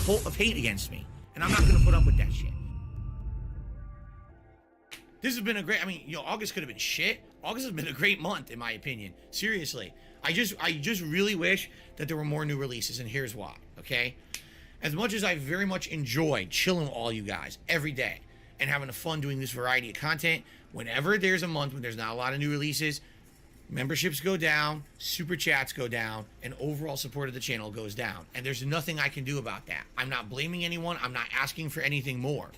cult of hate against me, and I'm not gonna put up with that shit. This has been a great, I mean, you know, August could have been shit. August has been a great month, in my opinion. Seriously. I just really wish that there were more new releases, and here's why, okay? As much as I very much enjoyed chilling with all you guys every day and having fun doing this variety of content, whenever there's a month when there's not a lot of new releases, memberships go down, super chats go down, and overall support of the channel goes down. And there's nothing I can do about that. I'm not blaming anyone. I'm not asking for anything more.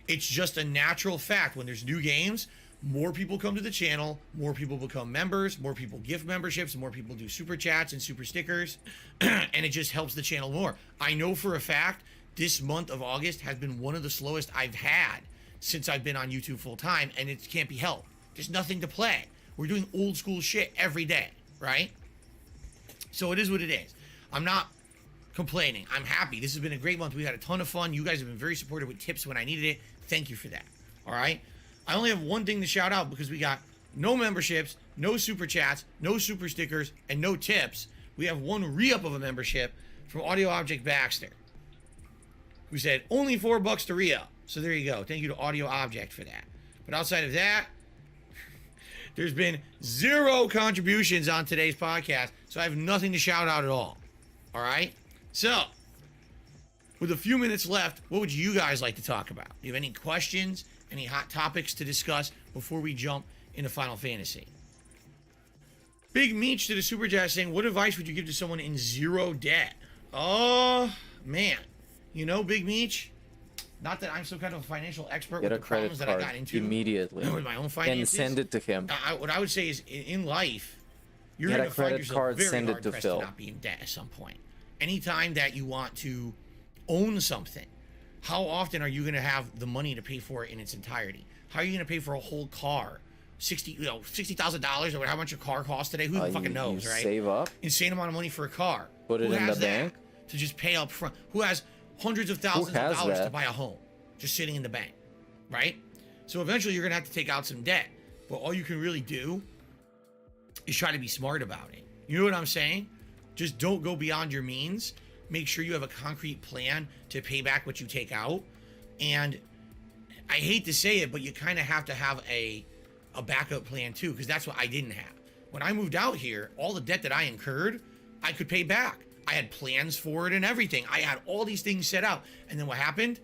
It's just a natural fact. When there's new games, more people come to the channel, more people become members, more people gift memberships, more people do super chats and super stickers, and it just helps the channel more. I know for a fact this month of August has been one of the slowest I've had since I've been on YouTube full time, and it can't be helped. There's nothing to play. We're doing old school shit every day, right? So it is what it is. I'm not complaining. I'm happy. This has been a great month. We had a ton of fun. You guys have been very supportive with tips when I needed it. Thank you for that. All right. I only have one thing to shout out because we got no memberships, no super chats, no super stickers, and no tips. We have one re-up of a membership from Audio Object Baxter, who said only $4 to re-up. So there you go. Thank you to Audio Object for that. But outside of that, there's been 0 contributions on today's podcast, so I have nothing to shout out at all. All right? So, with a few minutes left, what would you guys like to talk about? Do you have any questions, any hot topics to discuss before we jump into Final Fantasy? Big Meech did a super chat saying, what advice would you give to someone in 0 debt? Oh, man. You know, Big Meech, not that I'm some kind of a financial expert Get with the problems that I got into immediately with my own finances. And send it to him. What I would say is, in life, you're Get going a to find credit yourself card, very send it hard to pressed Phil. to not be in debt at some point. Anytime that you want to own something, how often are you going to have the money to pay for it in its entirety? How are you going to pay for a whole car? $60,000 or how much a car costs today? Who fucking knows, right? Save up. Insane amount of money for a car. Put it in the bank. To just pay up front. Who has hundreds of thousands of dollars to buy a home just sitting in the bank, right? So eventually you're going to have to take out some debt. But all you can really do is try to be smart about it. You know what I'm saying? Just don't go beyond your means. Make sure you have a concrete plan to pay back what you take out. And I hate to say it, but you kind of have to have a backup plan too, because that's what I didn't have. When I moved out here, all the debt that I incurred, I could pay back. I had plans for it and everything. I had all these things set out. And then what happened?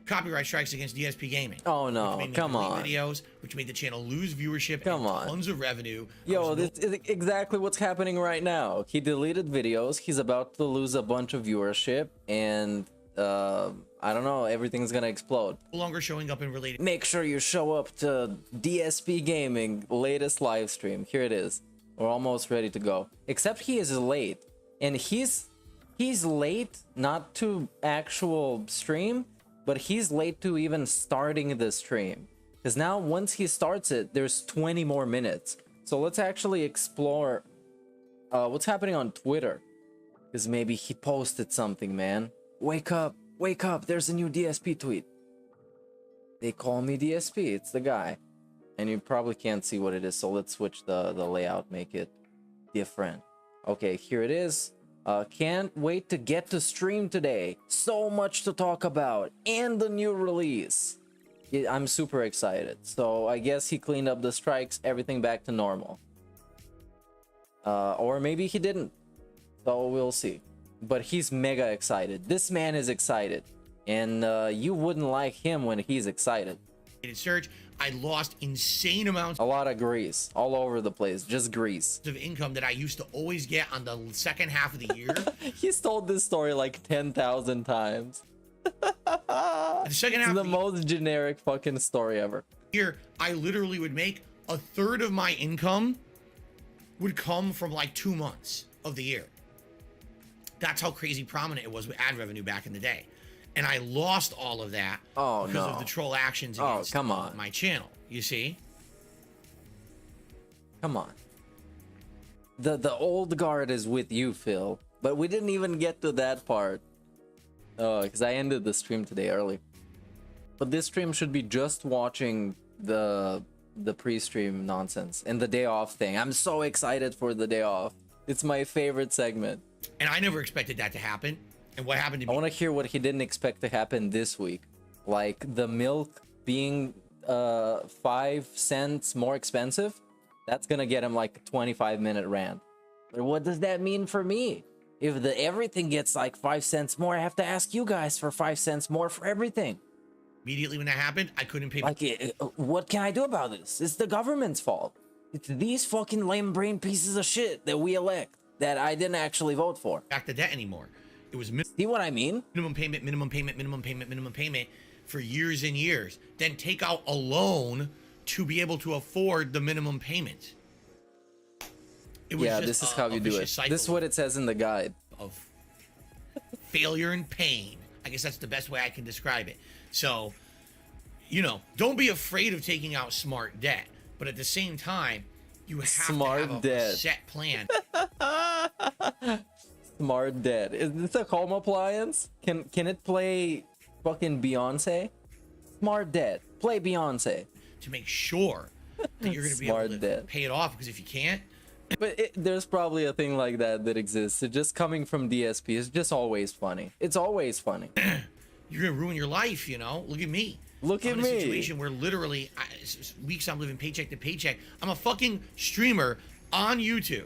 Copyright strikes against DSP Gaming. Oh no, come on. Videos, which made the channel lose viewership and tons of revenue. Yo, this is exactly what's happening right now. He deleted videos. He's about to lose a bunch of viewership, and I don't know, everything's gonna explode. No longer showing up in related. Make sure you show up to DSP Gaming latest live stream. Here it is. We're almost ready to go. Except he is late, and he's late not to actual stream, but he's late to even starting the stream. Because now once he starts it, there's 20 more minutes. So let's actually explore what's happening on Twitter. Because maybe he posted something, man. Wake up, there's a new DSP tweet. They call me DSP, it's the guy. And you probably can't see what it is, so let's switch the layout, make it different. Okay, here it is. Can't wait to get to stream today. So much to talk about. And the new release. I'm super excited. So I guess he cleaned up the strikes, everything back to normal. Or maybe he didn't. So we'll see. But he's mega excited. This man is excited. And you wouldn't like him when he's excited. Search, I lost insane amounts. A lot of grease all over the place, just grease. Of income that I used to always get on the second half of the year. He's told this story like 10,000 times. The second half it's the most generic fucking story ever. Here, I literally would make a third of my income would come from like 2 months of the year. That's how crazy prominent it was with ad revenue back in the day. And I lost all of that because of the troll actions against my channel. You see? Come on. The old guard is with you, Phil. But we didn't even get to that part. Oh, because I ended the stream today early. But this stream should be just watching the pre-stream nonsense and the day off thing. I'm so excited for the day off. It's my favorite segment. And I never expected that to happen. And what happened to I me? want to hear what he didn't expect to happen this week. Like the milk being 5 cents more expensive. That's gonna get him like a 25-minute rant. But what does that mean for me? If everything gets like 5 cents more, I have to ask you guys for 5 cents more for everything. Immediately when that happened, I couldn't pay. Like, what can I do about this? It's the government's fault. It's these fucking lame brain pieces of shit that we elect that I didn't actually vote for. Back the debt anymore. It was See what I mean? minimum payment, minimum payment, minimum payment, minimum payment for years and years. Then take out a loan to be able to afford the minimum payment. It was Yeah, just this is how you do it. This is what it says in the guide. Of failure and pain. I guess that's the best way I can describe it. So, you know, don't be afraid of taking out smart debt, but at the same time, you have Smart to have debt. a set plan. Smart dead. Is this a home appliance? Can it play fucking Beyonce? Smart dead. Play Beyonce. To make sure that you're going to be able Smart to debt. pay it off, because if you can't, But there's probably a thing like that exists. It just coming from DSP is just always funny. It's always funny. you're going to ruin your life, you know? Look at me. Look I'm at in a me. situation where literally weeks I'm living paycheck to paycheck. I'm a fucking streamer on YouTube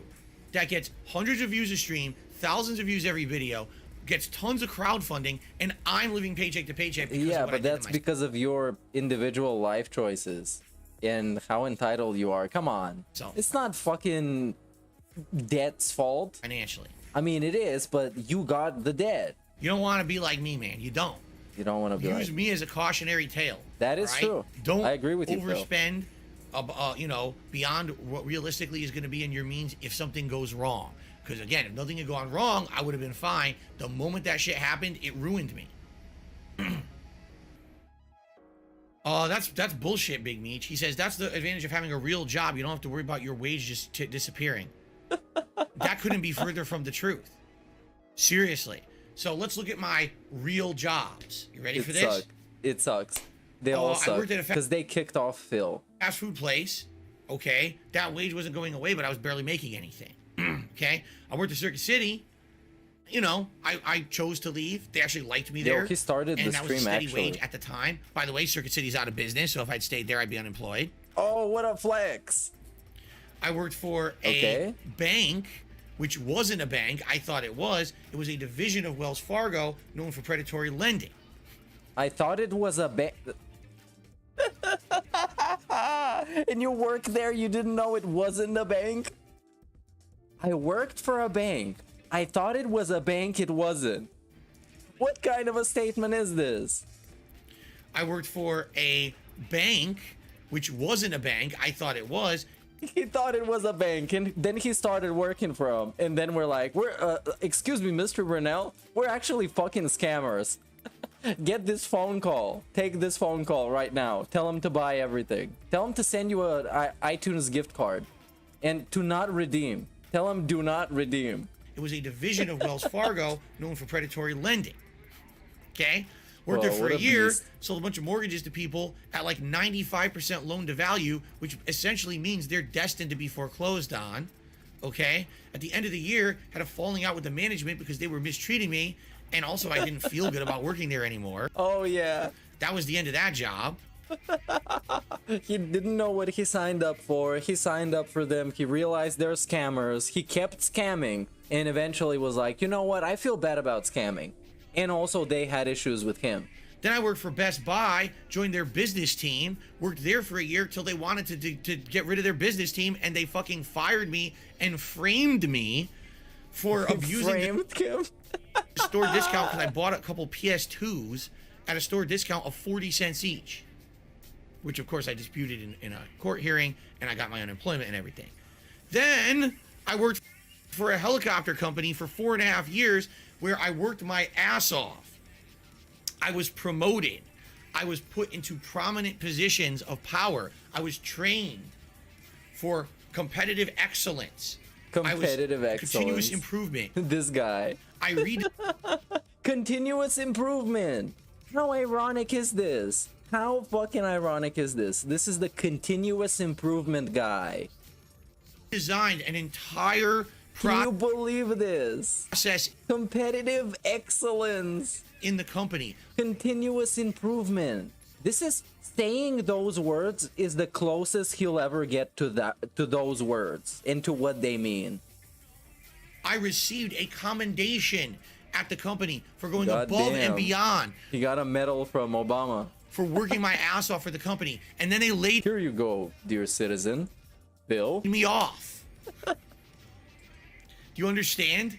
that gets hundreds of views a stream, thousands of views every video, gets tons of crowdfunding, and I'm living paycheck to paycheck. Because Yeah, of what I but did to that's myself. because of your individual life choices and how entitled you are. Come on. So- It's not fucking debt's fault. Financially. I mean, it is, but you got the debt. You don't want to be like me, man. You don't. You don't want to be Use like... me as a cautionary tale. That is right? true. Don't I agree with you, Phil. overspend, you know, beyond what realistically is going to be in your means if something goes wrong. Because again, if nothing had gone wrong, I would have been fine. The moment that shit happened, it ruined me. That's bullshit, Big Meech. He says that's the advantage of having a real job. You don't have to worry about your wage just disappearing. That couldn't be further from the truth. Seriously. So let's look at my real jobs. You ready for this? It sucks. They all I suck worked at a because they kicked off Phil. Fast food place. Okay. That wage wasn't going away, but I was barely making anything. Okay. I worked at Circuit City. You know, I chose to leave. They actually liked me there. He started and the that was a stream steady actually. wage at the time. By the way, Circuit City's out of business, so if I'd stayed there, I'd be unemployed. Oh, what a flex! I worked for a bank, which wasn't a bank. I thought it was. It was a division of Wells Fargo known for predatory lending. I thought it was a bank. And you worked there, you didn't know it wasn't a bank? I worked for a bank. I thought it was a bank, it wasn't. What kind of a statement is this? I worked for a bank, which wasn't a bank. I thought it was. He thought it was a bank, and then he started working for him. And then we're like, excuse me, Mr. Burnell, we're actually fucking scammers. Get this phone call. Take this phone call right now. Tell him to buy everything. Tell him to send you a iTunes gift card. And to not redeem. Tell him do not redeem. It was a division of Wells Fargo known for predatory lending. Okay? Worked there for what a a year, beast. sold a bunch of mortgages to people at like 95% loan to value, which essentially means they're destined to be foreclosed on. Okay? At the end of the year, had a falling out with the management because they were mistreating me, and also I didn't feel good about working there anymore. Oh, yeah. That was the end of that job. He didn't know what he signed up for. He signed up for them. He realized they're scammers. He kept scamming and eventually was like, you know what? I feel bad about scamming. And also they had issues with him. Then I worked for Best Buy, joined their business team, worked there for a year till they wanted to get rid of their business team, and they fucking fired me and framed me for abusing Framed him? the store discount because I bought a couple PS2s at a store discount of 40 cents each, which of course I disputed in a court hearing, and I got my unemployment and everything. Then I worked for a helicopter company for 4.5 years where I worked my ass off. I was promoted. I was put into prominent positions of power. I was trained for competitive excellence. Competitive excellence. Continuous improvement. This guy. I read Continuous improvement. How ironic is this? How fucking ironic is this? This is the continuous improvement guy. designed an entire Can you believe this? process Competitive excellence. in the company. Continuous improvement. This is saying those words is the closest he'll ever get to those words and to what they mean. I received a commendation at the company for going above damn. and beyond, He got a medal from Obama. for working my ass off for the company. And then they laid Here you go, dear citizen. Bill. me off. Do you understand?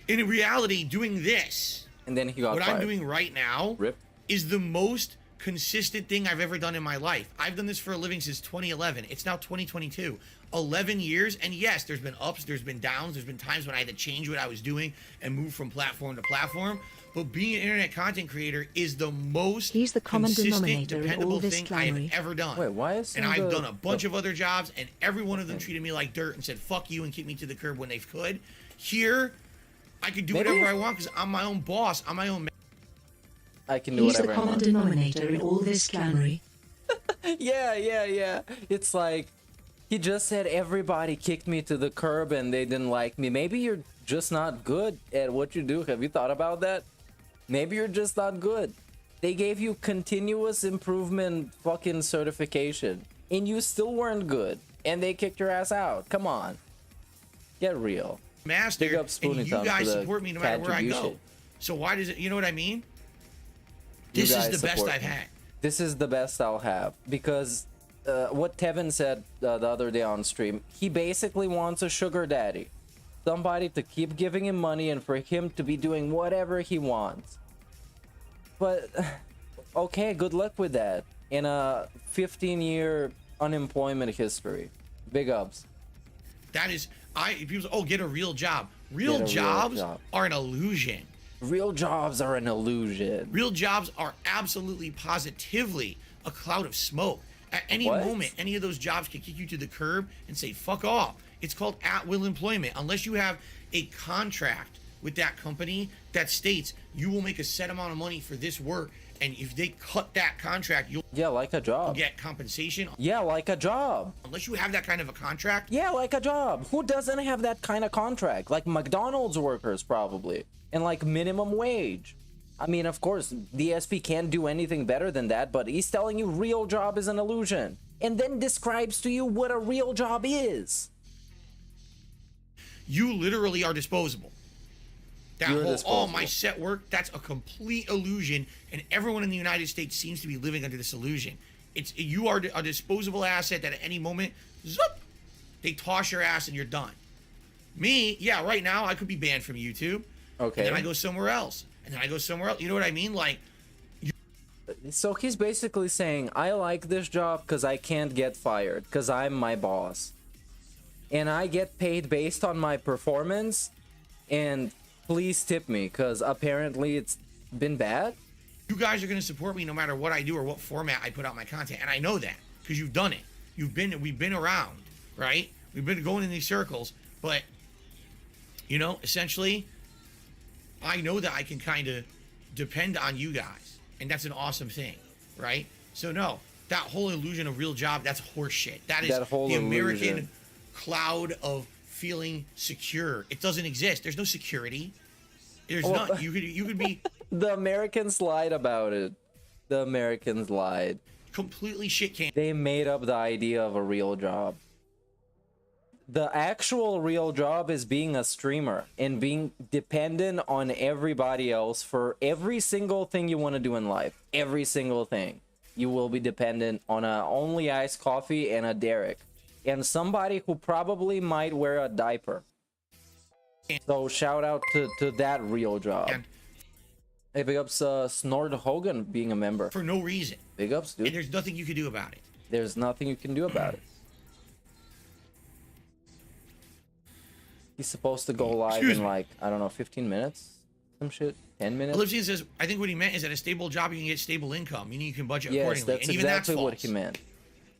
In reality, doing this, And then he got what fired. I'm doing right now, Rip. is the most consistent thing I've ever done in my life. I've done this for a living since 2011. It's now 2022. 11 years, and yes, there's been ups, there's been downs, there's been times when I had to change what I was doing and move from platform to platform. But being an internet content creator is the most He's the common consistent, denominator in dependable all this thing I have clownery. ever done. Wait, why is And I've the- done a bunch of other jobs, and every one of them treated me like dirt and said fuck you and kicked me to the curb when they could. Here, I could do Maybe- whatever I want because I'm my own boss. I'm my own man. I can do He's the whatever I common want. denominator in all this clownery. Yeah. It's like he just said everybody kicked me to the curb and they didn't like me. Maybe you're just not good at what you do. Have you thought about that? Maybe you're just not good. They gave you continuous improvement fucking certification and you still weren't good and they kicked your ass out. Come on. Get real. Master, Big up and Spoonie you Town guys for the support me no matter where I go. contribution. So why does it? You know what I mean? You This is guys the best support I've me. had. This is the best I'll have because what Tevin said the other day on stream, he basically wants a sugar daddy, somebody to keep giving him money and for him to be doing whatever he wants. But okay, good luck with that in a 15-year unemployment history. Big ups. That is, people say, oh, get a real job. Real Get a real jobs job. are an illusion. Real jobs are an illusion. Real jobs are absolutely positively a cloud of smoke. At any What? moment, any of those jobs can kick you to the curb and say, fuck off. It's called at-will employment. Unless you have a contract with that company that states you will make a set amount of money for this work, and if they cut that contract, you'll Yeah, like a job. get compensation. Yeah, like a job. Unless you have that kind of a contract, Yeah, like a job. Who doesn't have that kind of contract? Like McDonald's workers, probably. And like minimum wage. I mean, of course, DSP can't do anything better than that, but he's telling you real job is an illusion. And then describes to you what a real job is. you literally are disposable. That You're whole, oh, disposable. my set work, that's a complete illusion, and everyone in the United States seems to be living under this illusion. You are a disposable asset that at any moment, zoop, they toss your ass and you're done. Me, yeah, right now I could be banned from YouTube. Okay. And then I go somewhere else. And then I go somewhere else. You know what I mean? Like, So he's basically saying, I like this job because I can't get fired, because I'm my boss. And I get paid based on my performance, and please tip me, because apparently it's been bad. you guys are going to support me no matter what I do or what format I put out my content. And I know that because you've done it. We've been around, right? We've been going in these circles, but essentially I know that I can kind of depend on you guys, and that's an awesome thing, right? So no, that whole illusion of real job, that's horseshit. That is That whole the American illusion. cloud of feeling secure. It doesn't exist. There's no security. There's Well, none. You could be The Americans lied about it. The Americans lied. completely shit can. They made up the idea of a real job. The actual real job is being a streamer and being dependent on everybody else for every single thing you want to do in life. Every single thing. You will be dependent on a only iced coffee and a Derek. And somebody who probably might wear a diaper. So shout out to that real job. And Hey, big ups Snord Hogan being a member. for no reason. Big ups, And dude. there's nothing you can do about it. There's nothing you can do about it. He's supposed to go live Excuse in me. like, I don't know, 15 minutes? Some shit? 10 minutes? Ellipsian says, I think what he meant is that a stable job, you can get stable income, meaning you can budget Yes, accordingly. that's And even exactly that's what false. he meant.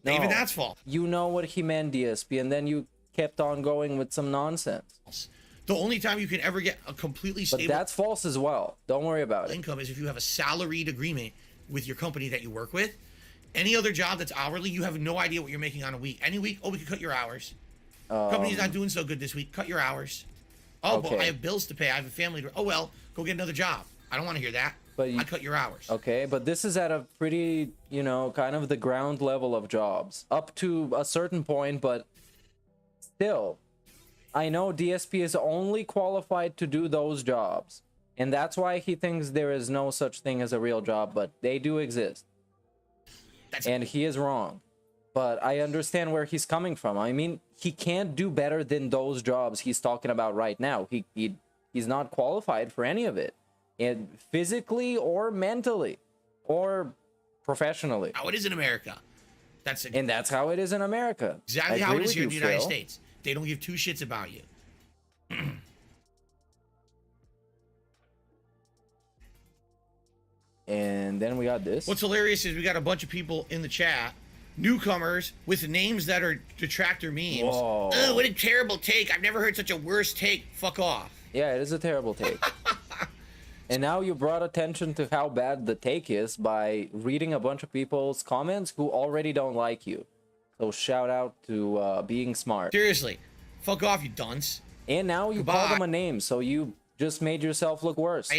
Even No, that's false. You know what he meant, DSP, and then you kept on going with some nonsense. The only time you can ever get a completely But stable that's false as well. Don't worry about it. income is if you have a salaried agreement with your company that you work with. Any other job that's hourly, you have no idea what you're making on a week. Any week, oh, we could cut your hours. Company's not doing so good this week. Cut your hours. Oh, but Okay. I have bills to pay. I have a family to... Oh, well, go get another job. I don't want to hear that. But I cut your hours. Okay, but this is at a pretty, you know, kind of the ground level of jobs. Up to a certain point, but still. I know DSP is only qualified to do those jobs. And that's why he thinks there is no such thing as a real job, but they do exist. And he is wrong. But I understand where he's coming from. I mean, he can't do better than those jobs he's talking about right now. He's not qualified for any of it. And physically or mentally or professionally. How it is in America. And that's how it is in America. Exactly how it is here in the United States. They don't give two shits about you. And then we got this. What's hilarious is we got a bunch of people in the chat, newcomers with names that are detractor memes. Whoa. Oh, what a terrible take. I've never heard such a worse take. Fuck off. Yeah, it is a terrible take. And now you brought attention to how bad the take is by reading a bunch of people's comments who already don't like you. So shout out to being smart. Seriously. Fuck off, you dunce. And now you call them a name, so you just made yourself look worse.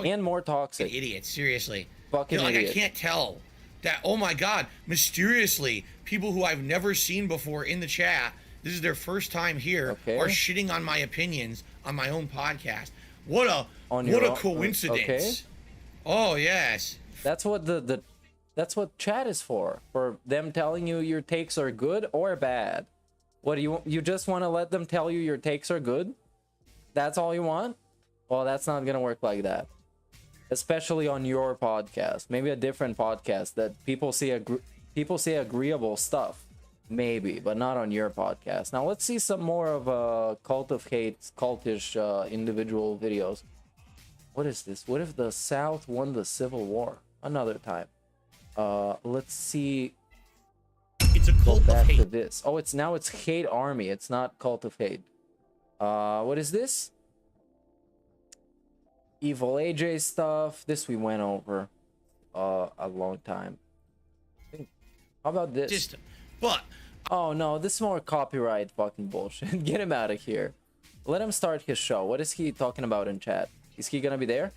And more toxic. Idiot, seriously. Fucking like, idiot. I can't tell that, oh my god, mysteriously, people who I've never seen before in the chat, this is their first time here, are shitting on my opinions on my own podcast. What a coincidence. Okay. Oh, yes. That's what that's what chat is for them telling you your takes are good or bad. What do you just want to let them tell you your takes are good? That's all you want? Well, that's not gonna work like that. Especially on your podcast. Maybe a different podcast that people say agreeable stuff. Maybe, but not on your podcast. Now let's see some more of Cult of Hate, cultish individual videos. What is this? What if the South won the Civil War? Another time. Let's see. It's a cult back of hate. to this. Oh, it's Hate Army. It's not Cult of Hate. What is this? Evil AJ stuff. This we went over a long time. How about this? Oh no, this is more copyright fucking bullshit. Get him out of here. Let him start his show. What is he talking about in chat? Is he gonna be there?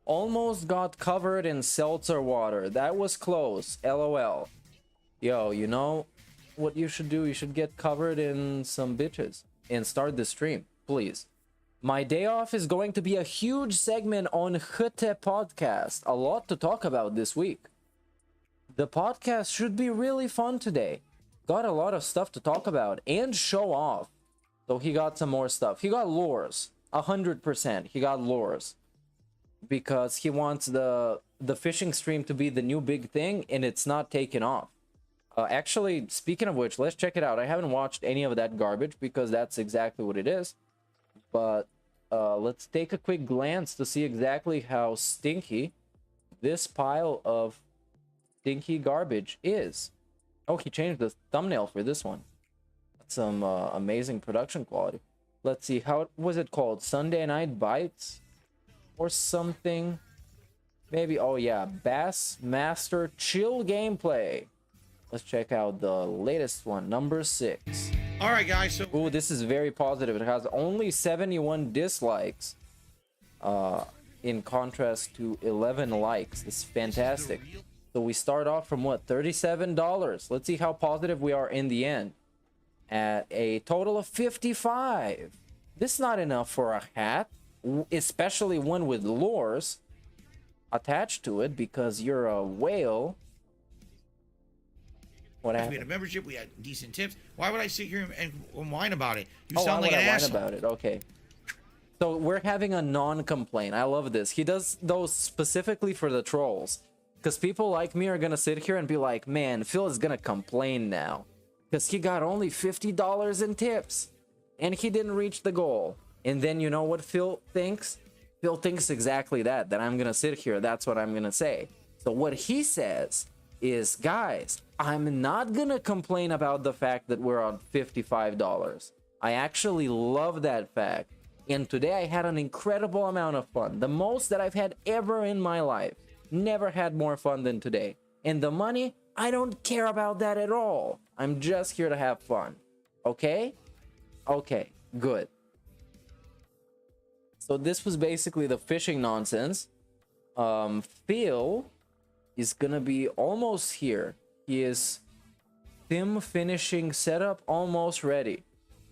Almost got covered in seltzer water. That was close. LOL. Yo, you know what you should do? You should get covered in some bitches and start the stream, please. My day off is going to be a huge segment on Hute podcast. A lot to talk about this week. The podcast should be really fun today. Got a lot of stuff to talk about and show off. So he got some more stuff. He got lures. 100%. He got lures. Because he wants the fishing stream to be the new big thing and it's not taken off. Actually, speaking of which, let's check it out. I haven't watched any of that garbage because that's exactly what it is. But let's take a quick glance to see exactly how stinky this pile of stinky garbage is. Oh, he changed the thumbnail for this one. That's some amazing production quality. Let's see, how was it called? Sunday Night Bites? Or something? Maybe, oh yeah, Bass Master Chill Gameplay. Let's check out the latest one, number 6. All right, guys. So, ooh, this is very positive. It has only 71 dislikes, in contrast to 11 likes. It's fantastic. So we start off from what, $37. Let's see how positive we are in the end. At a total of 55. This is not enough for a hat, especially one with lures attached to it because you're a whale. What happened? We had a membership, we had decent tips. Why would I sit here and whine about it? You Oh, sound like an asshole. Whine about it. Okay. So we're having a non-complaint. I love this. He does those specifically for the trolls. Because people like me are going to sit here and be like, man, Phil is going to complain now. Because he got only $50 in tips. And he didn't reach the goal. And then you know what Phil thinks? Phil thinks exactly that I'm going to sit here. That's what I'm going to say. So what he says is, guys, I'm not going to complain about the fact that we're on $55. I actually love that fact. And today I had an incredible amount of fun. The most that I've had ever in my life. Never had more fun than today. And the money, I don't care about that at all. I'm just here to have fun. Okay? Okay, good. So this was basically the fishing nonsense. Phil is gonna be almost here. He is sim finishing setup almost ready.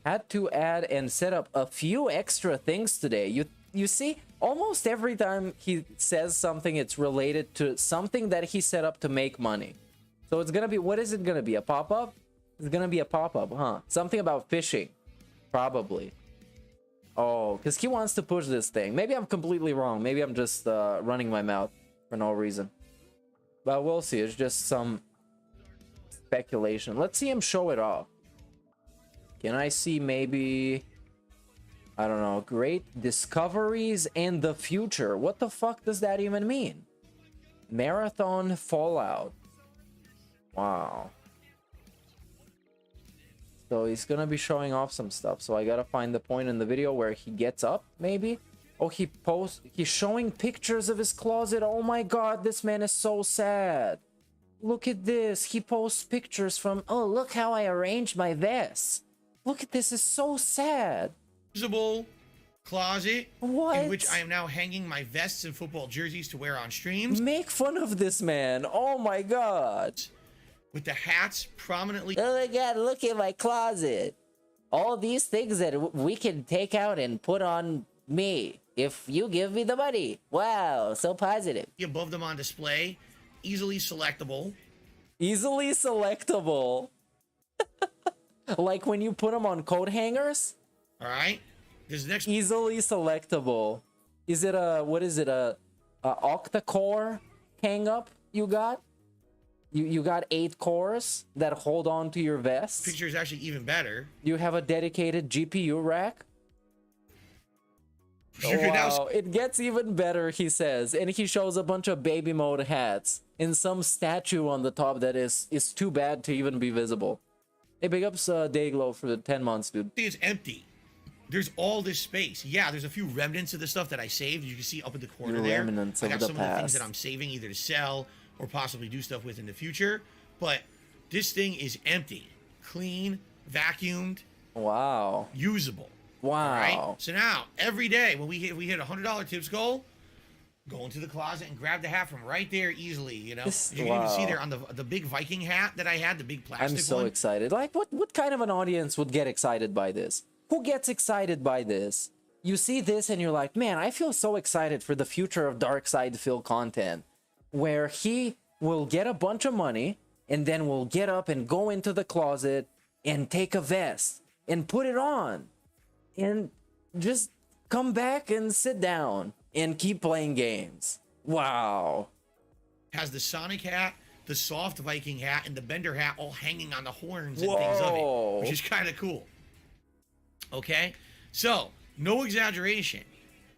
Had to add and set up a few extra things today. You see, almost every time he says something, it's related to something that he set up to make money. So it's gonna be, what is it gonna be? A pop-up? It's gonna be a pop-up, huh? Something about fishing, probably. Oh, because he wants to push this thing. Maybe I'm completely wrong. Maybe I'm just running my mouth for no reason. But we'll see. It's just some speculation. Let's see him show it off. Can I see maybe, I don't know, great discoveries in the future? What the fuck does that even mean? Marathon Fallout. Wow. So he's gonna be showing off some stuff. So I gotta find the point in the video where he gets up, maybe. Oh, he's showing pictures of his closet. Oh my god, this man is so sad. Look at this. He posts pictures from, oh, look how I arranged my vest. Look at this, it's so sad. Usable closet. What? In which I am now hanging my vests and football jerseys to wear on streams. Make fun of this man. Oh my god. With the hats prominently. Oh my god, look at my closet. All these things that we can take out and put on me if you give me the money. Wow, so positive. Above them on display. Easily selectable. Easily selectable. Like when you put them on coat hangers? All right. This next. Easily selectable. Is it a, what is it, a octa-core hang up you got? You got 8 cores that hold on to your vest. Picture is actually even better. You have a dedicated GPU rack. Wow, it gets even better, he says. And he shows a bunch of baby mode hats and some statue on the top that is too bad to even be visible. Hey, big ups Dayglow for the 10 months, dude. It's empty. There's all this space. Yeah, there's a few remnants of the stuff that I saved. You can see up in the corner there. Remnants I of have the some of the things past. that I'm saving either to sell or possibly do stuff with in the future. But this thing is empty, clean, vacuumed, Wow. usable. Wow. All right? So now, every day when we hit a $100 tips goal, go into the closet and grab the hat from right there easily, you know? You can even see there on the big Viking hat that I had, the big plastic one. I'm so excited. Like, what kind of an audience would get excited by this? Who gets excited by this? You see this and you're like, man, I feel so excited for the future of Dark Side Phil content, where he will get a bunch of money and then will get up and go into the closet and take a vest and put it on and just come back and sit down and keep playing games. Wow. Has the Sonic hat, the soft Viking hat, and the Bender hat all hanging on the horns and things of it, which is kind of cool. Okay? So, no exaggeration.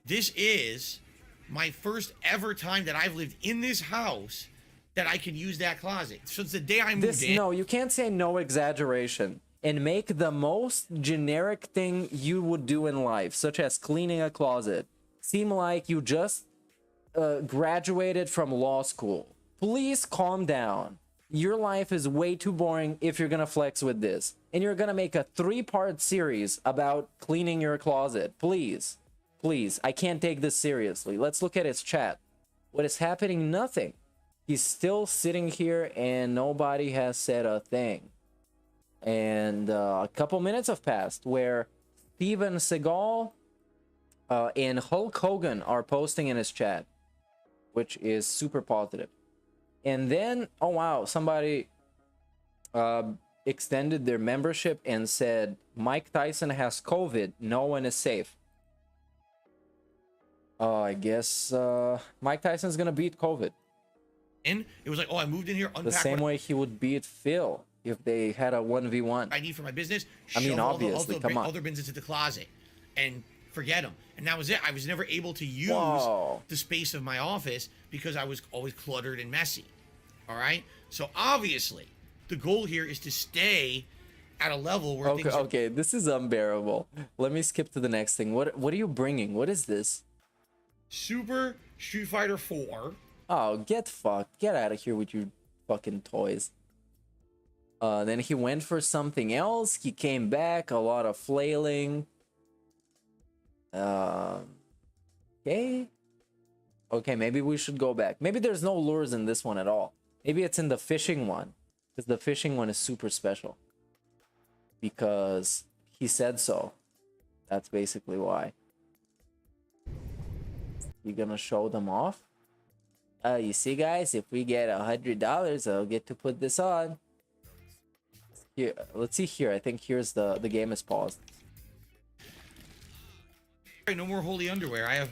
This is my first ever time that I've lived in this house that I can use that closet. So it's the day I moved in. No, you can't say no exaggeration and make the most generic thing you would do in life, such as cleaning a closet, seem like you just graduated from law school. Please calm down. Your life is way too boring if you're gonna flex with this. And you're gonna make a 3-part series about cleaning your closet. Please. Please. I can't take this seriously. Let's look at his chat. What is happening? Nothing. He's still sitting here and nobody has said a thing. And a couple minutes have passed where Steven Seagal and Hulk Hogan are posting in his chat, which is super positive. And then, oh wow, somebody extended their membership and said, Mike Tyson has COVID, no one is safe. I guess Mike Tyson's gonna beat COVID. And it was like, oh, I moved in here, unpacked The same way he would beat Phil if they had a 1v1. I need for my business. I mean, shove all the obviously, come on. other bins into the closet and forget them. And that was it. I was never able to use the space of my office because I was always cluttered and messy. All right? So obviously, the goal here is to stay at a level where things are... Okay, this is unbearable. Let me skip to the next thing. What are you bringing? What is this? Super Street Fighter 4. Oh, get fucked. Get out of here with your fucking toys. Then he went for something else. He came back, a lot of flailing. Okay. Okay, maybe we should go back. Maybe there's no lures in this one at all. Maybe it's in the fishing one. Because the fishing one is super special. Because he said so. That's basically why. You gonna show them off? You see, guys, if we get $100, I'll get to put this on. Here, let's see here. I think here's the game is paused. No more holy underwear. I have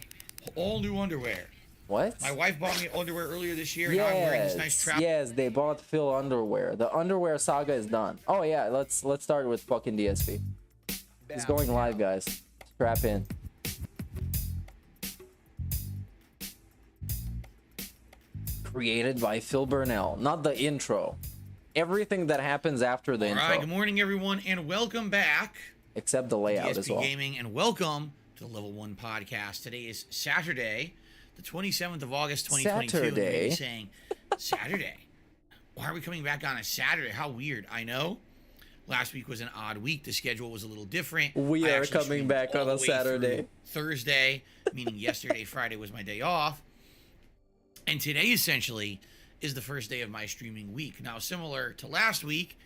all new underwear. What? My wife bought me underwear earlier this year, and now I'm wearing this nice trap. Yes, they bought Phil underwear. The underwear saga is done. Oh yeah, let's start with fucking DSP. He's going live, guys. Strap in. Created by Phil Burnell, not the intro. Everything that happens after the intro. All right, good morning, everyone, and welcome back. Except the layout DSP as well. Gaming, and welcome to the Level 1 Podcast. Today is Saturday, the 27th of August, 2022. Saturday. And you're maybe saying, Saturday? Why are we coming back on a Saturday? How weird. I know. Last week was an odd week. The schedule was a little different. We I are actually coming streamed back all on the a way Saturday. through Thursday, meaning yesterday, Friday was my day off. And today, essentially, is the first day of my streaming week. Now, similar to last week,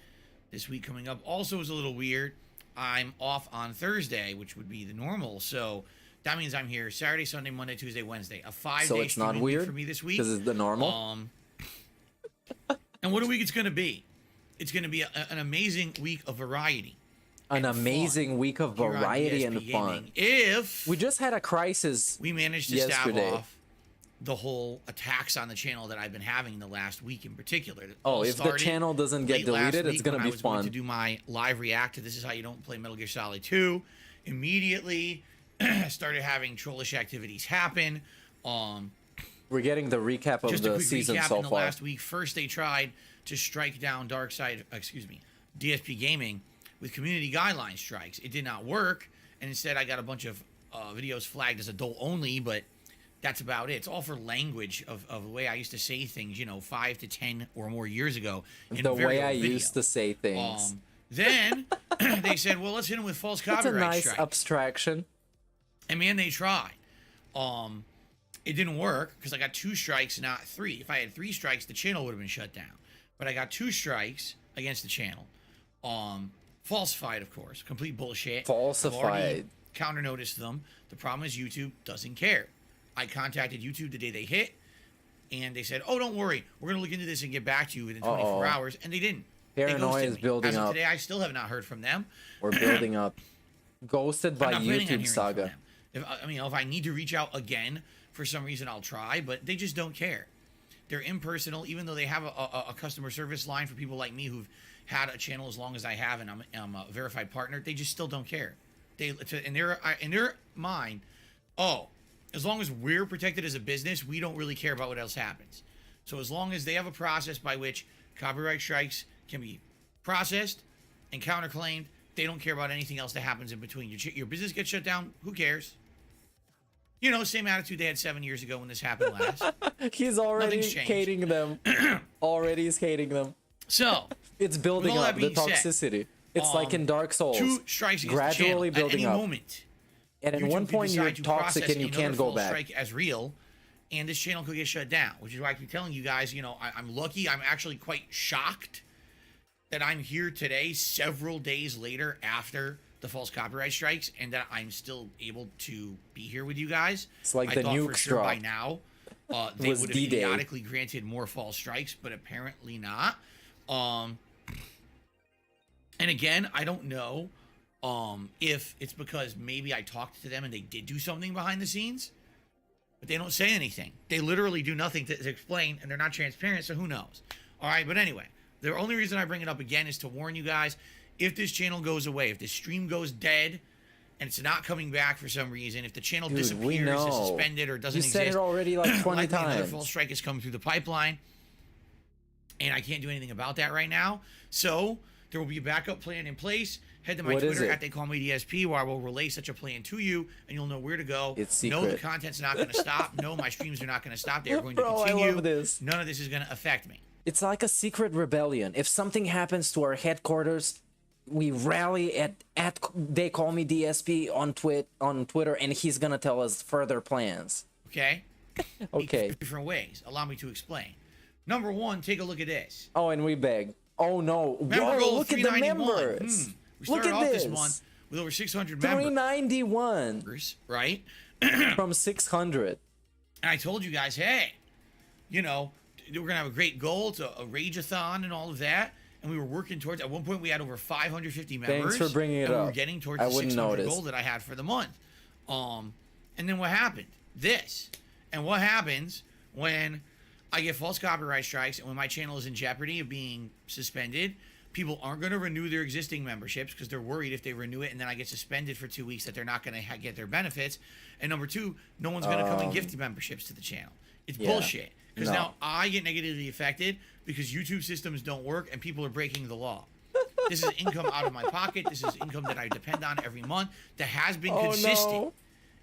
this week coming up also is a little weird. I'm off on Thursday, which would be the normal. So that means I'm here Saturday, Sunday, Monday, Tuesday, Wednesday. A 5-day So it's not streaming weird week for me this week. because it's the normal. And what a week it's going to be. It's going to be an amazing week of variety. An and amazing fun week of here on variety and DSP fun. Gaming. If We just had a crisis. we managed to yesterday. stave off the whole attacks on the channel that I've been having in the last week in particular. It Oh, all if the started channel doesn't get late last deleted, it's week gonna when be I was going fun. to do my live react to This Is How You Don't Play Metal Gear Solid 2. Immediately started having trollish activities happen. We're getting the recap of Just a the quick season recap so in the far. last week. First, they tried to strike down DSP Gaming with community guideline strikes. It did not work, and instead I got a bunch of videos flagged as adult only, but that's about it. It's all for language of the way I used to say things, 5 to 10 or more years ago. In The a very way I old video. used to say things. Then they said, well, let's hit them with false It's a copyright nice strikes. abstraction. And man, they tried. It didn't work because I got 2 strikes, not 3. If I had 3 strikes, the channel would have been shut down. But I got 2 strikes against the channel. Falsified, of course. Complete bullshit. Falsified. Counter noticed them. The problem is YouTube doesn't care. I contacted YouTube the day they hit, and they said, "Oh, don't worry, we're gonna look into this and get back to you within 24 hours." And they didn't. Paranoia They is ghosted me. building As of up. today, I still have not heard from them. We're building up. Ghosted by I'm not planning on YouTube hearing from saga. them. If I need to reach out again for some reason, I'll try. But they just don't care. They're impersonal, even though they have a customer service line for people like me who've had a channel as long as I have, and I'm a verified partner. They just still don't care. In their mind, as long as we're protected as a business, we don't really care about what else happens. So as long as they have a process by which copyright strikes can be processed and counterclaimed, they don't care about anything else that happens in between. Your business gets shut down, who cares? Same attitude they had 7 years ago when this happened last. He's already Nothing's changed. hating them. Already is hating them. So, It's building all up that the being said, toxicity. It's like in Dark Souls. 2 strikes against gradually the channel building at any up. moment. And at YouTube one could point you're decide to toxic process and you another can't go false back. strike as real, and this channel could get shut down. Which is why I keep telling you guys, I'm lucky. I'm actually quite shocked that I'm here today, several days later after the false copyright strikes, and that I'm still able to be here with you guys. It's like I the thought for nukes sure by dropped. now they Was would have D-Day. idiotically granted more false strikes, but apparently not. And again, I don't know if it's because maybe I talked to them and they did do something behind the scenes, but they don't say anything. They literally do nothing to explain, and they're not transparent, so who knows? All right, but anyway, the only reason I bring it up again is to warn you guys, if this channel goes away, if this stream goes dead, and it's not coming back for some reason, if the channel Dude, we disappears, is know. suspended, or doesn't You exist, said it already like 20 likely another times. false strike is coming through the pipeline, and I can't do anything about that right now. So there will be a backup plan in place. Head to my What is Twitter it? at They Call Me DSP, where I will relay such a plan to you, and you'll know where to go. It's No, the secret. content's not going to stop. No, my streams are not going to stop. They are going Bro, to I continue. love this. None of this is going to affect me. It's like a secret rebellion. If something happens to our headquarters, we rally at they call me DSP on Twitter, and he's gonna tell us further plans. Okay. Okay. Different ways. Allow me to explain. Number one, take a look at this. Oh, and we beg. Oh no! Member Whoa, goal look at the 391. members. We Look started at off this. this month with over 600 members, 391 right? from 600. And I told you guys, hey, you know, we're gonna have a great goal. It's a rage-a-thon and all of that. And we were working towards. At one point, we had over 550 members. Thanks for bringing it and up. We were getting towards I the wouldn't 600 notice. goal that I had for the month. And then what happened? This. And what happens when I get false copyright strikes and when my channel is in jeopardy of being suspended? People aren't going to renew their existing memberships because they're worried if they renew it and then I get suspended for 2 weeks that they're not going to get their benefits. And number two, no one's going to come and gift memberships to the channel. It's bullshit. Because now I get negatively affected because YouTube systems don't work and people are breaking the law. This is income out of my pocket. This is income that I depend on every month that has been consistent. No.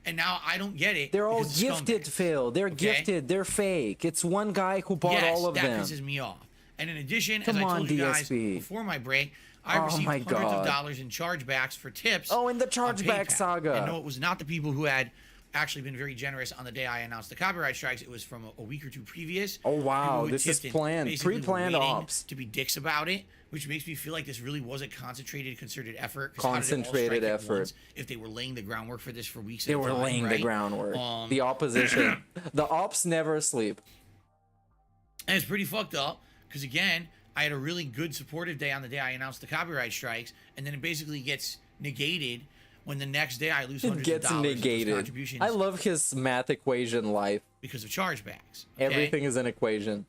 And now I don't get it. They're all because of gifted, scumbags. Phil. They're gifted. They're fake. It's one guy who bought all of that them. pisses me off. And in addition, Come as I on, told you guys DSP. before my break, I Oh received my hundreds of God. dollars in chargebacks for tips. Oh, in the on chargeback PayPal. saga. And no, it was not the people who had actually been very generous on the day I announced the copyright strikes. It was from a week or two previous. Oh, wow. People who This is tipped and planned. basically were Pre-planned waiting ops. to be dicks about it, which makes me feel like this really was a concentrated, concerted effort. 'Cause how did it all Concentrated strike at effort. once if they were laying the groundwork for this for weeks They at a were time, laying the right? groundwork. The opposition. The ops never sleep. And it's pretty fucked up because, again, I had a really good supportive day on the day I announced the copyright strikes, and then it basically gets negated when the next day I lose It hundreds gets of dollars of those negated. contributions I love his math equation life. because of chargebacks. Okay? Everything is an equation.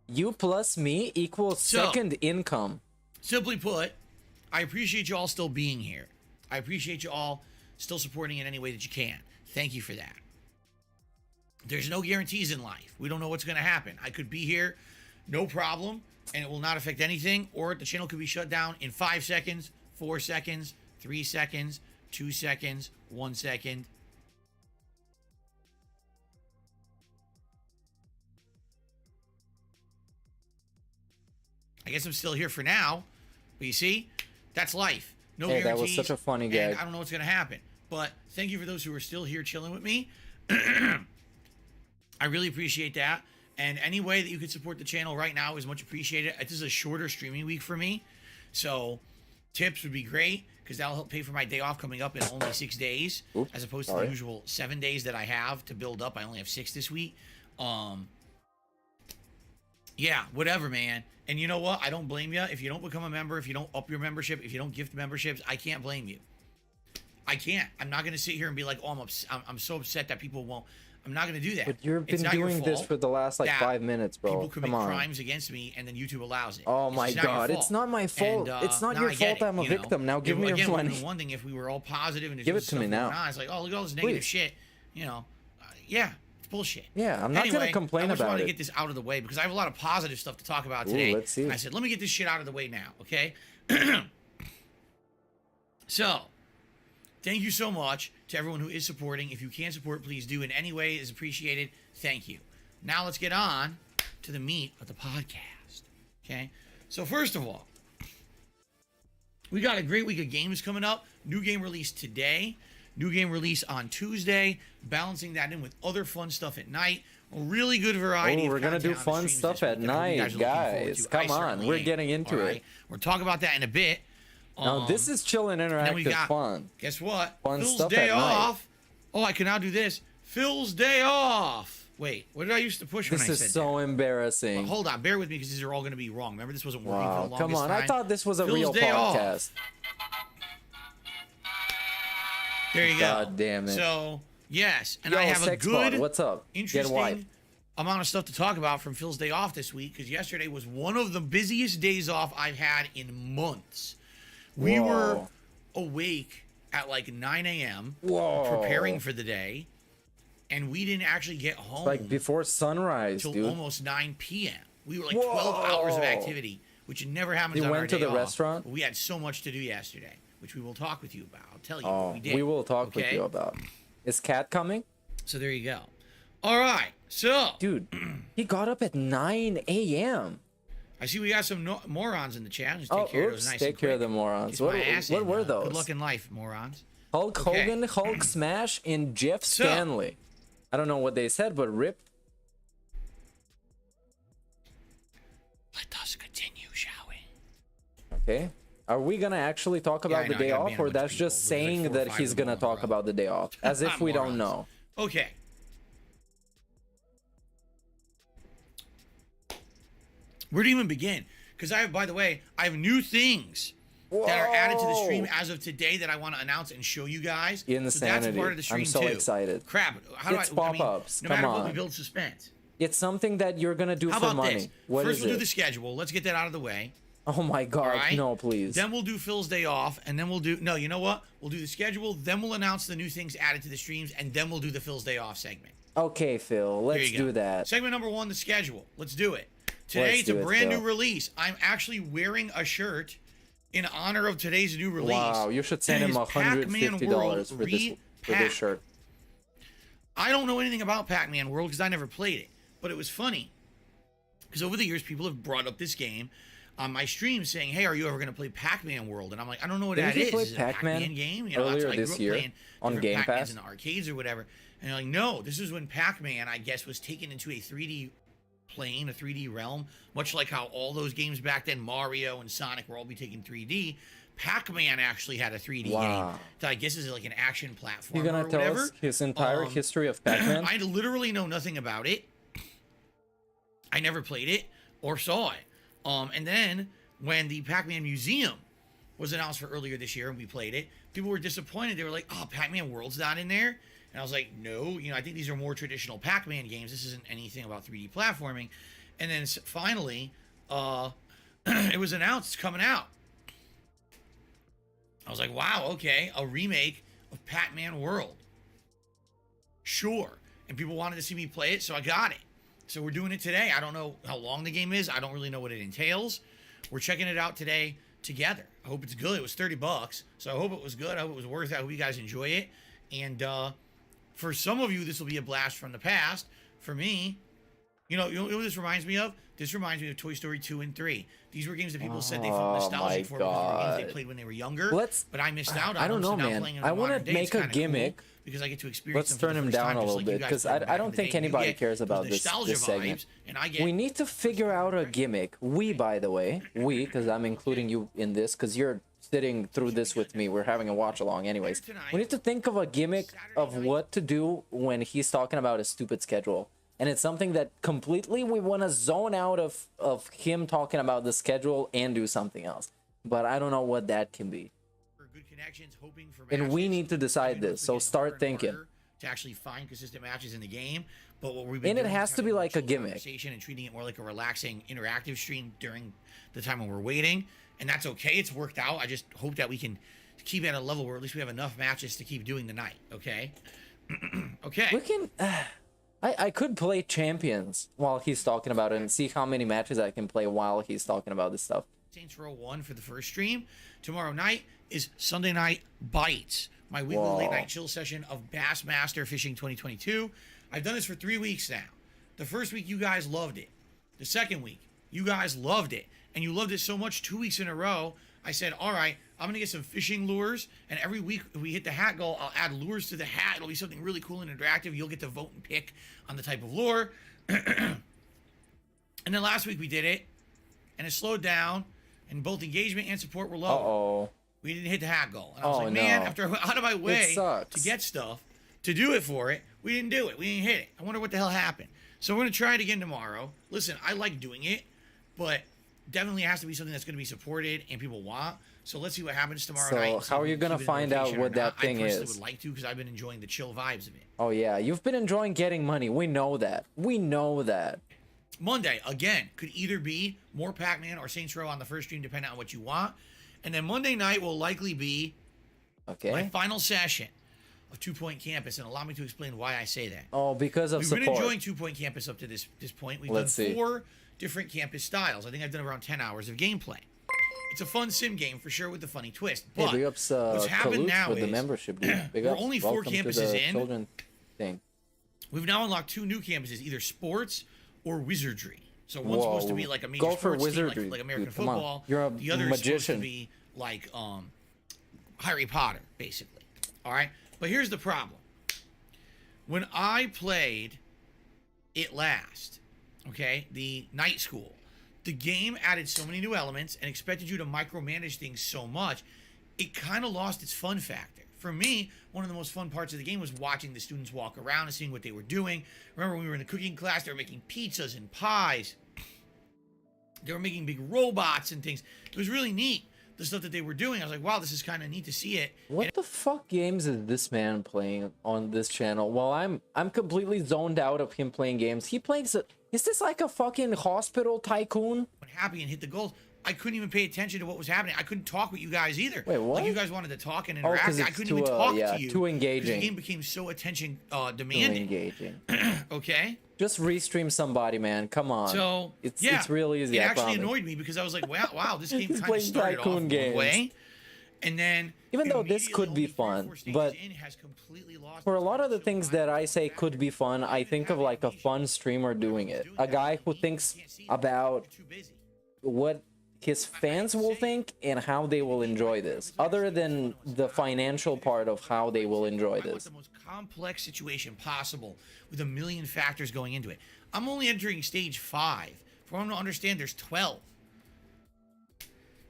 You plus me equals So- second income. Simply put, I appreciate you all still being here. I appreciate you all still supporting in any way that you can. Thank you for that. There's no guarantees in life. We don't know what's going to happen. I could be here, no problem, and it will not affect anything, or the channel could be shut down in 5 seconds, 4 seconds, 3 seconds, 2 seconds, 1 second. I guess I'm still here for now, but you see, that's life. No Hey, guarantees. that was such a funny gag. And I don't know what's going to happen. But thank you for those who are still here chilling with me. I really appreciate that. And any way that you could support the channel right now is much appreciated. This is a shorter streaming week for me. So tips would be great because that'll help pay for my day off coming up in only 6 days. Oops, as opposed to sorry. the usual 7 days that I have to build up. I only have 6 this week. Yeah, whatever, man. And you know what? I don't blame you. If you don't become a member, if you don't up your membership, if you don't gift memberships, I can't blame you. I can't. I'm not going to sit here and be like, oh, I'm so upset that people won't. I'm not going to do that. But you've It's been not your doing this fault for the last like that 5 minutes, bro. People commit Come on. crimes against me, and then YouTube allows it. Oh It's my just not your God, fault. it's not my fault. And, It's not no, your I get fault I'm a you know. victim. Now give me your Again, money. One thing, if we were all positive and there's Give no it to stuff me now. going on, it's like, oh, look at all this negative Please. shit. You know, yeah, it's bullshit. Yeah, I'm not gonna Anyway, complain I just about wanted it. to get this out of the way because I have a lot of positive stuff to talk about Ooh, today. let's see. And I said, let me get this shit out of the way now, okay? So, thank you so much to everyone who is supporting. If you can support, please do. In any way is appreciated. Thank you. Now let's get on to the meat of the podcast. Okay? So first of all, we got a great week of games coming up. New game release today. New game release on Tuesday. Balancing that in with other fun stuff at night. A really good variety. Oh, of we're gonna do content on the fun streams stuff this at week that I hope you night, are looking forward guys. to. Come I on, certainly we're am. getting into All it. We'll talk about that in a bit. Now this is chill and then we interactive got, fun. Guess what? Fun Phil's stuff day at night. off. Oh, I can now do this. Phil's day off. Wait, what did I used to push when This I is said so that? embarrassing. Well, hold on, bear with me because these are all going to be wrong. Remember, this wasn't working for Wow, the longest come on. time. I thought this was a Phil's real day off. podcast. There you go. God damn it. So, yes, and Yo, I have a sex bot, good, what's up? Get interesting wiped. amount of stuff to talk about from Phil's day off this week because yesterday was one of the busiest days off I've had in months. We were Whoa. awake at like 9 a.m. Whoa. preparing for the day, and we didn't actually get home Like before sunrise, till dude. almost 9 p.m. We were like Whoa. 12 hours of activity, which never happens You on went our to day the off. restaurant? But we had so much to do yesterday, which we will talk with you about. I'll tell you what Oh, we did. we will talk with okay? you about. Is Cat coming? So there you go. All right. So, Dude, he got up at 9 a.m. I see we got some morons in the chat. Just Oh, take care of those oops, nice take and care quick. of the morons. Kiss What, my ass what and, were those? Good luck in life, morons. Hulk Okay. Hogan, Hulk Smash, and Jeff So- Stanley. I don't know what they said, but rip. Let us continue, shall we? Okay. Are we gonna actually talk about I the know, I day gotta off, ban a or bunch that's of just people. There's like saying 4 or that 5 he's of them gonna in a talk row. about the day off, as if we don't Morons. know? Okay. Where to even begin? Because by the way, I have new things that are added to the stream Whoa. as of today that I want to announce and show you guys. So that's Insanity. part of the stream I'm so too. excited. Crap. How do It's I pop-ups. No Come matter what, on. we build suspense. It's something that you're gonna do How for about money. this? What First, is we'll it? do the schedule. Let's get that out of the way. Oh my All god, right. no, please. Then we'll do Phil's day off, and then we'll do. No, you know what? We'll do the schedule. Then we'll announce the new things added to the streams, and then we'll do the Phil's day off segment. Okay, Phil, There let's you go. do that. Segment number 1, the schedule. Let's do it. Today Let's it's a do it, brand new Phil. release. I'm actually wearing a shirt in honor of today's new release. Wow, you should send him It's Pac-Man $150 World for this Repack. shirt. I don't know anything about Pac-Man World because I never played it, but it was funny because over the years people have brought up this game on my stream saying, "Hey, are you ever going to play Pac-Man World?" And I'm like, "I don't know what Didn't that you is. play Is it a Pac-Man Pac-Man game?" earlier I grew this up year playing on different Game Pac-Mans Pass? in the arcades or whatever. And you're like, "No, this is when Pac-Man, I guess, was taken into a 3D plane, a 3D realm, much like how all those games back then, Mario and Sonic, were all be taken 3D." Pac-Man actually had a 3D Wow. game that I guess is like an action platform. You're gonna or tell whatever. us his entire history of Pac-Man? I literally know nothing about it. I never played it or saw it. And then when the Pac-Man Museum was announced for earlier this year and we played it, people were disappointed. They were like, "Oh, Pac-Man World's not in there." And I was like, "No, I think these are more traditional Pac-Man games. This isn't anything about 3D platforming." And then finally, it was announced it's coming out. I was like, "Wow, okay, a remake of Pac-Man World." Sure. And people wanted to see me play it, so I got it. So we're doing it today. I don't know how long the game is. I don't really know what it entails. We're checking it out today together. I hope it's good. It was $30, so I hope it was good. I hope it was worth it. I hope you guys enjoy it. And for some of you, this will be a blast from the past. For me, you know what this reminds me of? This reminds me of Toy Story 2 and 3. These were games that people said they felt Oh nostalgic my for because they were games God. they played when they were younger. But I missed out on I don't them, so know, now man. playing in I the wanna modern day, make it's a kinda cool gimmick. because I get to experience Let's them for turn the him first down time, a just little like you bit, guys 'cause played I back don't in the think day. You anybody get cares those about this nostalgia segment. vibes, and I get We need to figure out a gimmick. We, by the way, because I'm including you in this, because you're sitting through this with me. We're having a watch along anyways. We need to think of a gimmick of what to do when he's talking about a stupid schedule. And it's something that completely we want to zone out of him talking about the schedule and do something else. But I don't know what that can be. for good connections, hoping for And we matches. need to decide I know this, it's so getting start harder and thinking. harder to actually find consistent matches in the game. But what we've been And it doing is has to be having more like a chill gimmick. conversation and treating it more like a relaxing, interactive stream during the time when we're waiting. And that's okay. It's worked out. I just hope that we can keep it at a level where at least we have enough matches to keep doing the night. Okay. Okay. We can. I could play Champions while he's talking about it and see how many matches I can play while he's talking about this stuff. Saints Row 1 for the first stream. Tomorrow night is Sunday Night Bites, my weekly Whoa. late night chill session of Bassmaster Fishing 2022. I've done this for 3 weeks now. The first week, you guys loved it. The second week, you guys loved it. And you loved it so much 2 weeks in a row, I said, all right, I'm going to get some fishing lures. And every week, if we hit the hat goal, I'll add lures to the hat. It'll be something really cool and interactive. You'll get to vote and pick on the type of lure. And then last week, we did it. And it slowed down. And both engagement and support were low. Uh-oh. We didn't hit the hat goal. And I was Oh, like, man, no. after I went out of my way sucks. to get stuff, to do it for it, we didn't do it. We didn't hit it. I wonder what the hell happened. So we're going to try it again tomorrow. Listen, I like doing it, but definitely has to be something that's going to be supported and people want. So let's see what happens tomorrow So night. and see how if are we you can gonna keep it in find out rotation or what that not. thing I personally is? would like to because I've been enjoying the chill vibes of it. Oh yeah, you've been enjoying getting money. We know that. We know that. Monday, again, could either be more Pac-Man or Saints Row on the first stream, depending on what you want. And then Monday night will likely be my Okay. final session of 2 Point Campus, and allow me to explain why I say that. Oh, because of We've support. been enjoying 2 Point Campus up to this point. We've Let's done see. 4 different campus styles. I think I've done around 10 hours of gameplay. It's a fun sim game for sure with a funny twist. Hey, But big ups what's happened Kaloot now for the is membership, dude. Big we're ups. only 4 Welcome to campuses the in. children thing. we've now unlocked 2 new campuses, either sports or wizardry. So one's Whoa. supposed to be like a major Go for sports team, wizardry. like American Dude, come on. football. You're a the other is supposed to magician. be like Harry Potter, basically. All right, but here's the problem. When I played it last, okay, the night school, the game added so many new elements and expected you to micromanage things so much, it kind of lost its fun factor. For me, one of the most fun parts of the game was watching the students walk around and seeing what they were doing. Remember when we were in the cooking class, they were making pizzas and pies. They were making big robots and things. It was really neat, the stuff that they were doing. I was like, wow, this is kind of neat to see it. What the fuck games is this man playing on this channel? Well, I'm completely zoned out of him playing games. He plays. Is this like a fucking hospital tycoon? Happy and hit the goals. I couldn't even pay attention to what was happening. I couldn't talk with you guys either. Wait, what? Like you guys wanted to talk and Oh, interact. 'cause I it's couldn't too, even talk yeah, to you. too engaging. The game became so attention Too demanding. engaging. Okay. Just restream somebody, man. Come on. So it's yeah, it's really easy. It I actually promise. annoyed me because I was like, wow, this game He's kind of playing started off tycoon one games. way, and then Even though this could be immediately only 3 or 4 fun, stages but in, has completely lost for a its lot of the so things that I say could be fun, I think of like a fun streamer doing it. A guy who thinks about You're too busy. what his fans will think and how they will enjoy this, other than the financial part of how they will enjoy I want this. the most complex situation possible with a million factors going into it. I'm only entering stage 5. For them to understand, there's 12.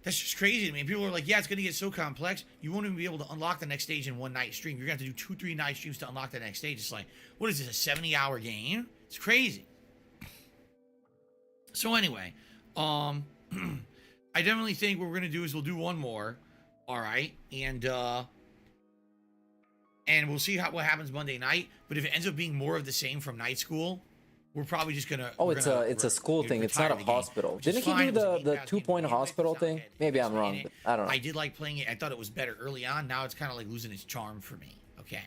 That's just crazy to me. People are like, yeah, it's going to get so complex. You won't even be able to unlock the next stage in one night stream. You're going to have to do 2-3 night streams to unlock the next stage. It's like, what is this, a 70-hour game? It's crazy. So anyway, I definitely think what we're going to do is we'll do one more. All right. And we'll see what happens Monday night. But if it ends up being more of the same from night school, we're probably just gonna. Oh, it's a school thing. It's not a hospital. Didn't he do the 2-point hospital thing? Maybe I'm wrong, but I don't know. I did like playing it. I thought it was better early on. Now it's kind of like losing its charm for me. Okay.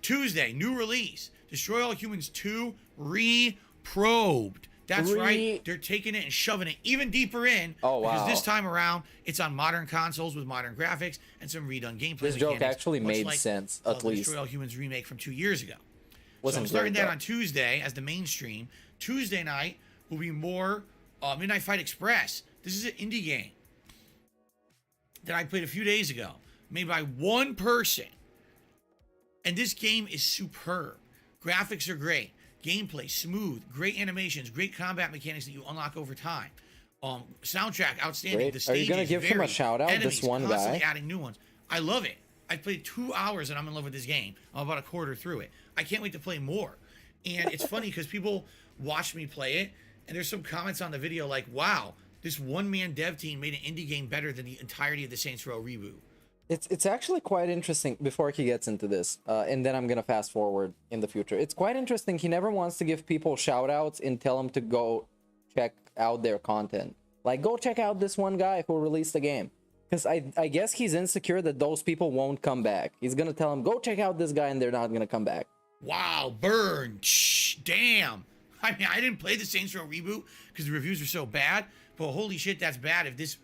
Tuesday, new release: Destroy All Humans 2 Reprobed. That's right. They're taking it and shoving it even deeper in. Oh, wow. Because this time around, it's on modern consoles with modern graphics and some redone gameplay. This joke mechanics, actually much made like, sense, the at least. Destroy All Humans remake from 2 years ago. Wasn't So I'm starting great, that though. on Tuesday as the mainstream. Tuesday night will be more Midnight Fight Express. This is an indie game that I played a few days ago, made by one person. And this game is superb. Graphics are great. Gameplay smooth. Great animations. Great combat mechanics that you unlock over time. Soundtrack outstanding. Great. The Are stage you gonna is give him a varied. shout out, this Enemies one constantly guy? adding new ones. I love it. I played 2 hours and I'm in love with this game. I'm about a quarter through it. I can't wait to play more. And it's funny because people watch me play it, and there's some comments on the video like, wow, this one-man dev team made an indie game better than the entirety of the Saints Row reboot. It's actually quite interesting. Before he gets into this, and then I'm gonna fast forward in the future. It's quite interesting. He never wants to give people shout outs and tell them to go check out their content. Like, go check out this one guy who released the game. Because I guess he's insecure that those people won't come back. He's gonna tell them, go check out this guy, and they're not gonna come back. Wow, burn. Shh, damn. I mean, I didn't play the Saints Row reboot because the reviews were so bad, but holy shit, that's bad if this,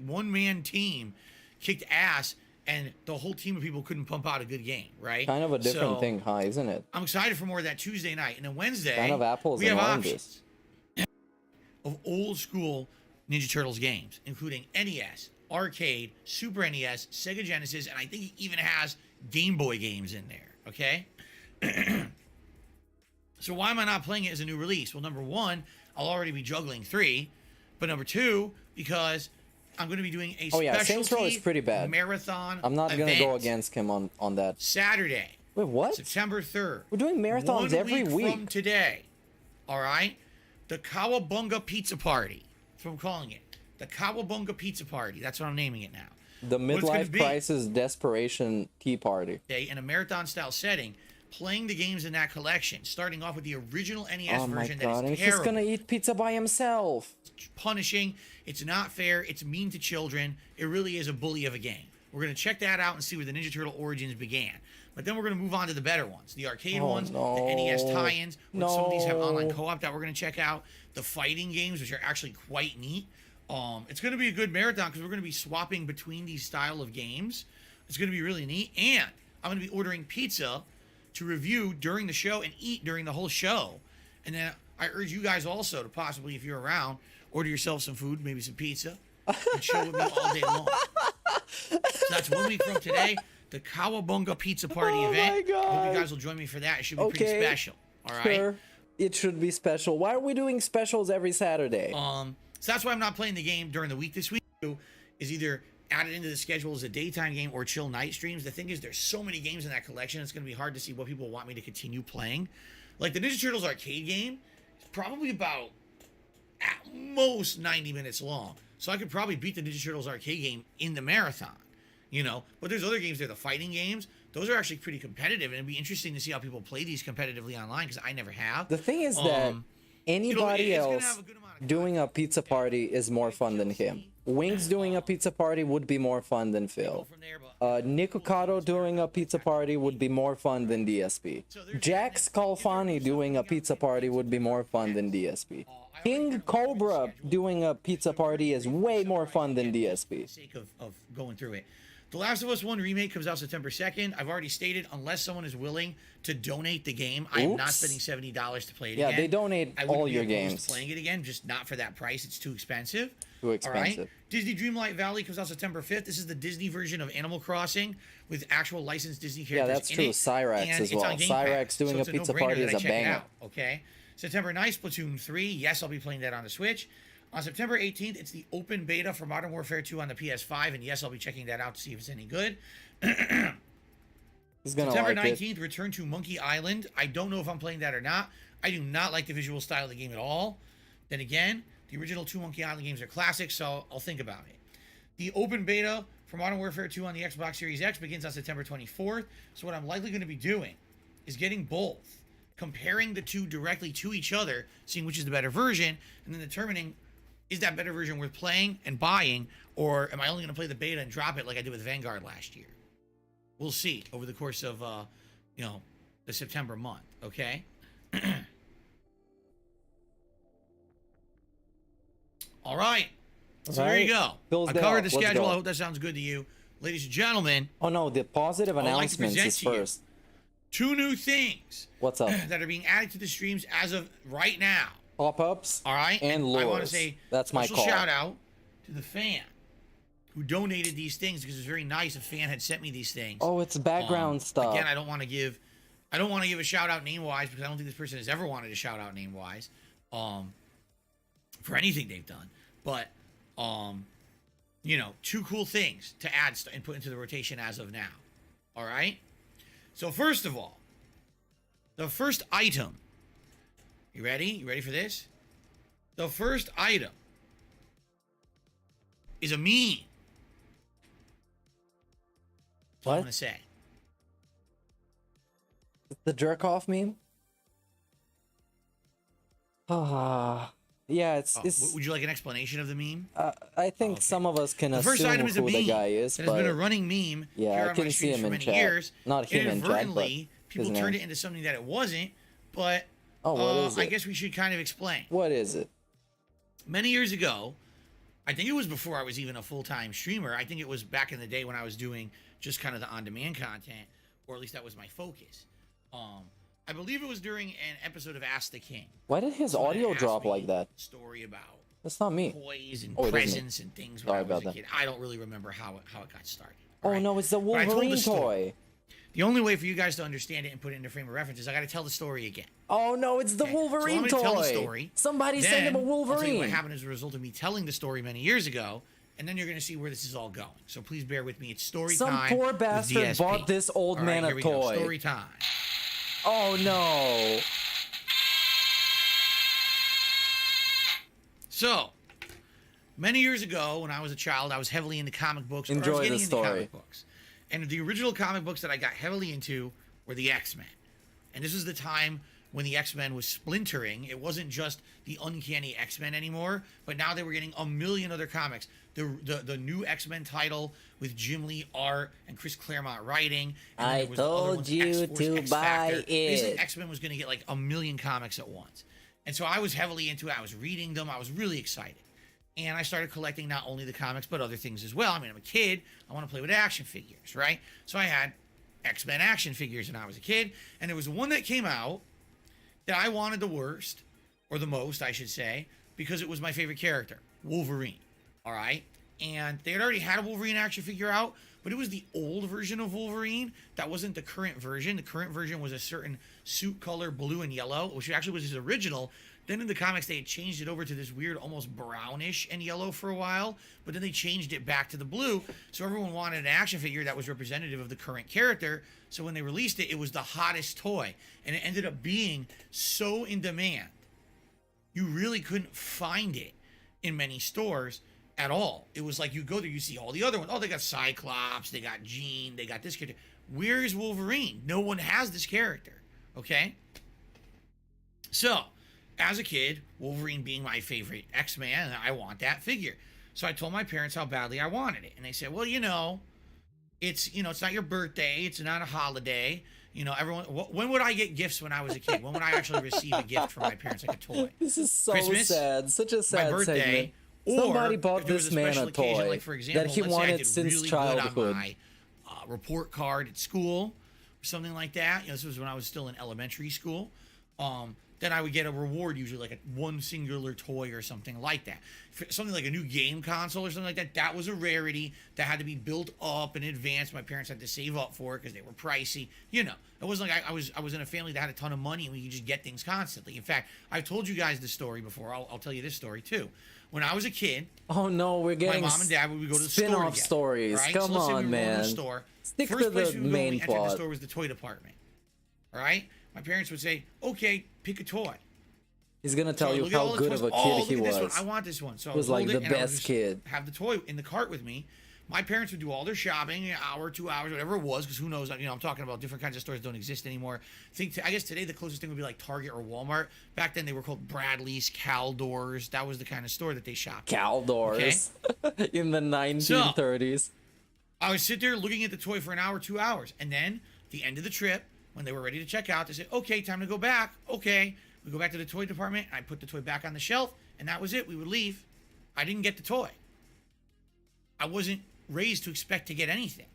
one-man team kicked ass and the whole team of people couldn't pump out a good game, right? Kind of a different So, thing, huh? Isn't it? I'm excited for more of that Tuesday night. And then Wednesday, Kind of apples we and have oranges. options of old school Ninja Turtles games, including NES, arcade, Super NES, Sega Genesis, and I think he even has Game Boy games in there, okay? So why am I not playing it as a new release? Well, number one, I'll already be juggling 3, but number 2, because I'm going to be doing a Saints Row is pretty bad. marathon I'm not gonna event go against him on that. Saturday, Wait, what? September 3rd. We're doing marathons 1 every week. from today. All right? The Cowabunga Pizza Party. That's what I'm calling it. The Cowabunga Pizza Party. That's what I'm naming it now. The What it's gonna midlife be. crisis desperation tea party. In a marathon style setting, playing the games in that collection, starting off with the original NES Oh my version god, that and is he's terrible, gonna eat pizza by himself. punishing, it's not fair, it's mean to children, it really is a bully of a game. We're going to check that out and see where the Ninja Turtle origins began. But then we're going to move on to the better ones, the arcade ones, no. the NES tie-ins, where some of these have online No. co-op that we're going to check out, the fighting games, which are actually quite neat. It's going to be a good marathon because we're going to be swapping between these style of games. It's going to be really neat. And I'm going to be ordering pizza to review during the show and eat during the whole show. And then I urge you guys also to possibly, if you're around, order yourself some food, maybe some pizza, and chill with me all day long. So that's 1 week from today, the Cowabunga Pizza Party event. My God. I hope you guys will join me for that. It should be pretty special. All right. Sure. It should be special. Why are we doing specials every Saturday? So that's why I'm not playing the game during the week this week. Is either added into the schedule as a daytime game or chill night streams. The thing is, there's so many games in that collection, it's going to be hard to see what people want me to continue playing. Like the Ninja Turtles arcade game is probably about at most 90 minutes long. So I could probably beat the Ninja Turtles arcade game in the marathon, you know? But there's other games there, the fighting games. Those are actually pretty competitive, and it'd be interesting to see how people play these competitively online because I never have. The thing is that anybody it's gonna else have a good amount of doing a pizza party is more fun than him. Wings doing a pizza party would be more fun than Phil. from there, but Nick Ocado doing a pizza party would be more fun than DSP. Jack Scalfani doing a pizza party would be more fun than DSP. King Cobra doing a pizza party is way more fun than DSP. sake of going through it. The Last of Us 1 remake comes out September 2nd. I've already stated, unless someone is willing to donate the game, I am not Oops. spending $70 to play it Yeah, again. they donate I wouldn't all be your opposed games. to playing it again, just not for that price. It's too expensive. Too expensive. All right? Disney Dreamlight Valley comes out September 5th. This is the Disney version of Animal Crossing with actual licensed Disney characters. Yeah, that's in true. it, Cyrax and as it's well. on Game Pass, Cyrax doing so a it's pizza no-brainer party that is I a check it banger. out, okay? September 9th, Splatoon 3. Yes, I'll be playing that on the Switch. On September 18th, it's the open beta for Modern Warfare 2 on the PS5, and yes, I'll be checking that out to see if it's any good. He's gonna September like it. 19th, Return to Monkey Island. I don't know if I'm playing that or not. I do not like the visual style of the game at all. Then again, the original two Monkey Island games are classics, so I'll think about it. The open beta for Modern Warfare 2 on the Xbox Series X begins on September 24th. So what I'm likely going to be doing is getting both, comparing the two directly to each other, seeing which is the better version, and then determining, is that better version worth playing and buying, or am I only going to play the beta and drop it like I did with Vanguard last year? We'll see over the course of, the September month, okay? All right. So there you go. Phil's I day covered off. the Let's schedule. go. I hope that sounds good to you. Ladies and gentlemen, Oh no, the positive like to announcements present is to you. first. 2 new things What's up? that are being added to the streams as of right now. Pop-ups All right? and I want to lures. say That's my special call. shout out to the fan who donated these things because it was very nice. A fan had sent me these things. Oh, it's background stuff. Again, I don't want to give a shout out name wise because I don't think this person has ever wanted a shout out name wise, for anything they've done. But 2 cool things to add and put into the rotation as of now. All right. So first of all, the first item. You ready? You ready for this? The first item is a meme. That's all I'm What? gonna say. The jerk off meme? Ah, yeah, it's. Would you like an explanation of the meme? I think some of us can The first assume item is a who meme the guy is, that has been a but running meme Yeah, here I on can my see streams him for in many chat. years. Not him in chat, but Inadvertently, people his turned name. it into something that it wasn't. But Oh, what is I it? guess we should kind of explain. what is it? Many years ago, I think it was before I was even a full-time streamer. I think it was back in the day when I was doing just kind of the on-demand content, or at least that was my focus. I believe it was during an episode of Ask the King. Why did his Someone audio asked drop me like that? a story about That's not me. toys and Oh, it isn't me. presents and things when Sorry I was about a that. kid. I don't really remember how it got started. Oh alright? no, it's the But I told the Wolverine story. toy. The only way for you guys to understand it and put it into frame of reference is I got to tell the story again. Oh no, it's the Okay, so I'm Wolverine gonna toy. tell the story. Somebody Then send him a I'll tell you what Wolverine. happened as a result of me telling the story many years ago, and then you're going to see where this is all going. So please bear with me. It's story Some time. poor with bastard DSP. bought this old All man right, a here we go. toy. Story time. Oh no. So, many years ago, when I was a child, I was heavily into comic books. or I Enjoy was getting the into story. comic books. And the original comic books that I got heavily into were the X-Men. And this was the time when the X-Men was splintering. It wasn't just the Uncanny X-Men anymore, but now they were getting a million other comics. The new X-Men title with Jim Lee art and Chris Claremont writing. And then I there was the other told ones, you X-Force, to X-Factor. buy Basically, it. X-Men was going to get like a million comics at once. And so I was heavily into it. I was reading them. I was really excited. And I started collecting not only the comics, but other things as well. I mean, I'm a kid. I want to play with action figures, right? So I had X-Men action figures when I was a kid, and there was one that came out that I wanted the worst, or the most, I should say, because it was my favorite character, Wolverine. All right? And they had already had a Wolverine action figure out, but it was the old version of Wolverine. That wasn't the current version. The current version was a certain suit color, blue and yellow, which actually was his original. Then in the comics, they had changed it over to this weird, almost brownish and yellow for a while, but then they changed it back to the blue. So everyone wanted an action figure that was representative of the current character. So when they released it, it was the hottest toy. And it ended up being so in demand, you really couldn't find it in many stores at all. It was like you go there, you see all the other ones. Oh, they got Cyclops, they got Jean, they got this character. Where is Wolverine? No one has this character. Okay? So, as a kid, Wolverine being my favorite X-Man, I want that figure. So I told my parents how badly I wanted it. And they said, well, it's not your birthday. It's not a holiday. Everyone, when would I get gifts when I was a kid? When would I actually receive a gift from my parents, like a toy? This is so Christmas, sad. Such a sad my birthday, segment. or Somebody bought if there was this a man special a toy occasion, like for example, that he let's say I wanted did since really childhood. good on my report card at school, or something like that. This was when I was still in elementary school. Then I would get a reward, usually like one singular toy or something like that. Something like a new game console or something like that. That was a rarity that had to be built up in advance. My parents had to save up for it because they were pricey. It wasn't like I was in a family that had a ton of money and we could just get things constantly. In fact, I've told you guys this story before. I'll tell you this story too. When I was a kid, oh no, we're getting my mom and dad would go to the store spin-off together, stories. right? Come so let's say we on, were going to man. the store. Stick First to place the we would go when main we entered the plot. store was the toy department. All right? My parents would say, "Okay, pick a toy." He's gonna tell So you look at all how the good toys. of a Oh, kid look he at this one. was. I want this one. So He was I would like hold the it, and I would best just kid. Have the toy in the cart with me. My parents would do all their shopping, an hour, 2 hours, whatever it was, because who knows? I'm talking about different kinds of stores that don't exist anymore. I guess today the closest thing would be like Target or Walmart. Back then they were called Bradley's, Caldors. That was the kind of store that they shopped. Caldors in the 1930s. I would sit there looking at the toy for an hour, 2 hours, and then the end of the trip, when they were ready to check out, they said, "Okay, time to go back." Okay, we go back to the toy department. I put the toy back on the shelf, and that was it. We would leave. I didn't get the toy. I wasn't raised to expect to get anything,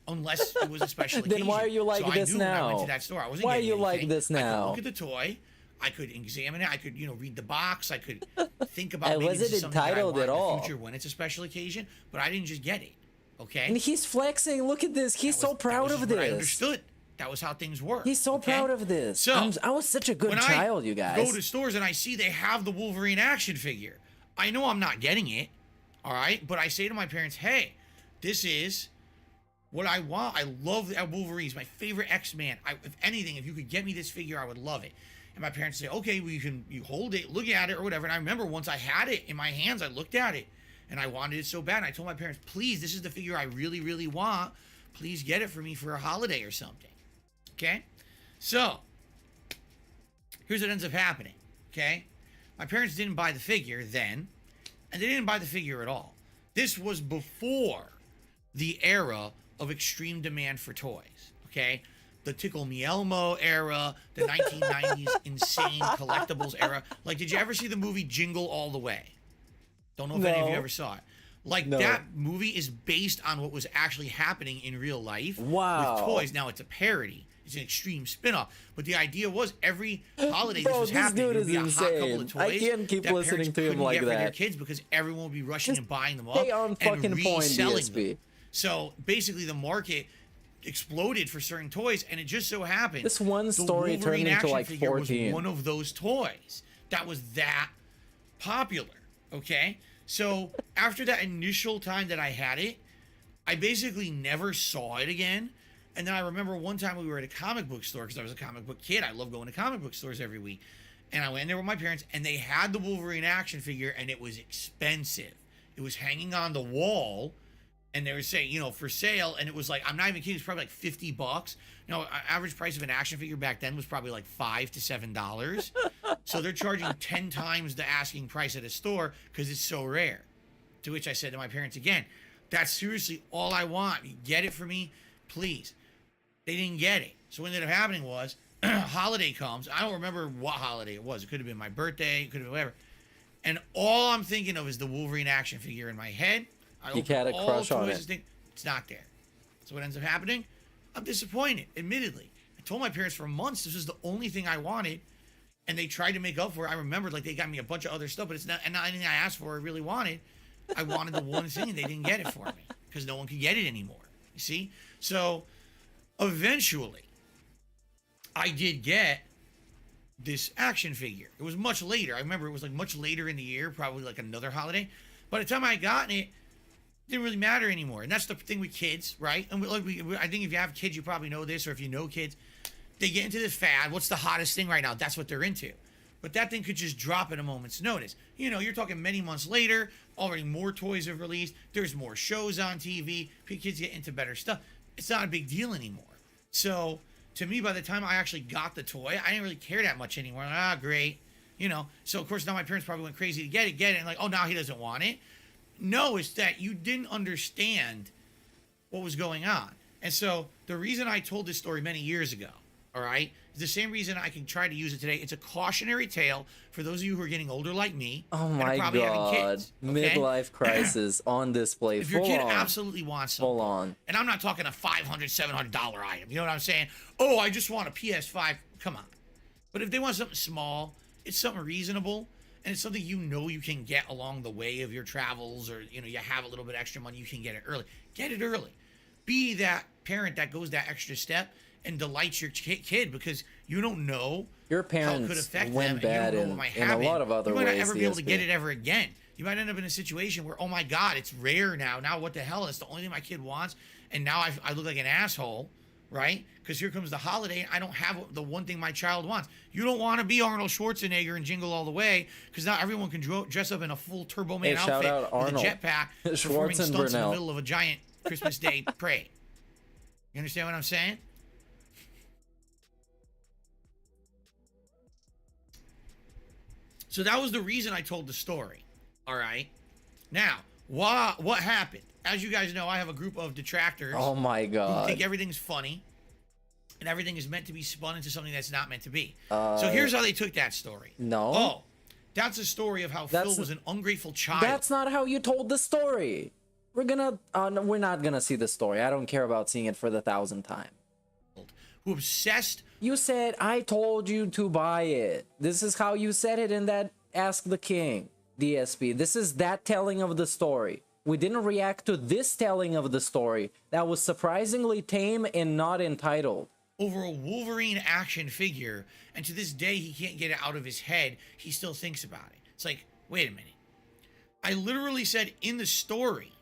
unless it was a special occasion. Then why are you like so this I knew now? When I went to that store, I wasn't Why are getting you like anything. this I now? could look at the toy. I could examine it. I could, read the box. I could think about. I maybe wasn't this is something that I entitled want at in the all. future when it's a special occasion, but I didn't just get it. Okay. And he's flexing. Look at this. He's so proud of What this. I understood. That was how things were. He's so okay? proud of this. So I was such a good when child, I you guys. go to stores and I see they have the Wolverine action figure. I know I'm not getting it, all right? But I say to my parents, "Hey, this is what I want. I love that Wolverine. He's my favorite X-Man. If anything, if you could get me this figure, I would love it." And my parents say, "Okay, well, you hold it, look at it, or whatever." And I remember once I had it in my hands, I looked at it, and I wanted it so bad. And I told my parents, "Please, this is the figure I really, really want. Please get it for me for a holiday or something." Okay? So, here's what ends up happening. Okay? My parents didn't buy the figure then, and they didn't buy the figure at all. This was before the era of extreme demand for toys. Okay? The Tickle Me Elmo era, the 1990s insane collectibles era. Like, did you ever see the movie Jingle All the Way? Don't know if any of you ever saw it. Like, that movie is based on what was actually happening in real life with toys. Now, it's a parody. It's an extreme spin-off. But the idea was every holiday this was happening. There would be a hot couple of toys I can't keep that listening parents to him couldn't like get for their that. kids because everyone would be rushing and buying them up Stay on and fucking point, reselling DSP. them. So, basically, the market exploded for certain toys, and it just so happened This one story the turned Wolverine into action like figure 14. was one of those toys that was that popular. Okay, so after that initial time that I had it, I basically never saw it again. And then I remember one time we were at a comic book store because I was a comic book kid. I love going to comic book stores every week. And I went in there with my parents, and they had the Wolverine action figure, and it was expensive. It was hanging on the wall, and they were saying, for sale. And it was like, I'm not even kidding, it's probably like $50. Average price of an action figure back then was probably like $5 to $7. So they're charging 10 times the asking price at a store because it's so rare. To which I said to my parents again, that's seriously all I want. Get it for me, please. They didn't get it. So what ended up happening was, holiday comes. I don't remember what holiday it was. It could have been my birthday. It could have been whatever. And all I'm thinking of is the Wolverine action figure in my head. I You had a crush on it. It's not there. So what ends up happening? I'm disappointed, admittedly. I told my parents for months this was the only thing I wanted, and they tried to make up for it. I remembered, like, they got me a bunch of other stuff, but it's not anything I asked for or really wanted. I wanted the one thing, and they didn't get it for me because no one could get it anymore. You see? So eventually, I did get this action figure. It was much later. I remember it was like much later in the year, probably like another holiday. By the time I got it, didn't really matter anymore. And that's the thing with kids, right? And I think if you have kids, you probably know this, or if you know kids, they get into this fad. What's the hottest thing right now? That's what they're into. But that thing could just drop at a moment's notice. You know, you're talking many months later, already more toys have released. There's more shows on TV. Kids get into better stuff. It's not a big deal anymore. So, to me, by the time I actually got the toy, I didn't really care that much anymore. Like, great. You know, so of course now my parents probably went crazy to get it, and like, oh, now he doesn't want it. No, it's that you didn't understand what was going on. And so the reason I told this story many years ago, all right, is the same reason I can try to use it today. It's a cautionary tale for those of you who are getting older like me. Oh and my are probably having god. kids, okay? Midlife crisis on display. If your kid on. absolutely wants something, Full on. and I'm not talking a $500, $700 item. You know what I'm saying? Oh, I just want a PS5. Come on. But if they want something small, it's something reasonable, and it's something you know you can get along the way of your travels, or you know you have a little bit extra money, you can get it early. Get it early. Be that parent that goes that extra step and delights your kid, because you don't know Your how it parents could affect went them. bad And you don't know what might in a happen. lot of other you might ways. not ever be able to DSP. get it ever again. You might end up in a situation where, oh my God, it's rare now. Now what the hell? It's the only thing my kid wants, and now I look like an asshole, right? Because here comes the holiday, and I don't have the one thing my child wants. You don't want to be Arnold Schwarzenegger and Jingle All the Way, because now everyone can dress up in a full Turbo Man Hey, shout outfit out with Arnold. a jetpack, performing Schwartz and stunts in the Burnell. middle of a giant Christmas Day parade. You understand what I'm saying? So that was the reason I told the story. All right. Now, what happened? As you guys know, I have a group of detractors Oh my who god. think everything's funny, and everything is meant to be spun into something that's not meant to be. So here's how they took that story. No. Oh, that's a story of how Phil That's- was an ungrateful child. That's not how you told the story. We're not gonna see the story. I don't care about seeing it for the 1,000th time. Who obsessed. You said I told you to buy it. This is how you said it in that Ask the King, DSP. This is that telling of the story. We didn't react to this telling of the story that was surprisingly tame and not entitled. Over a Wolverine action figure, and to this day he can't get it out of his head. He still thinks about it. It's like, wait a minute. I literally said in the story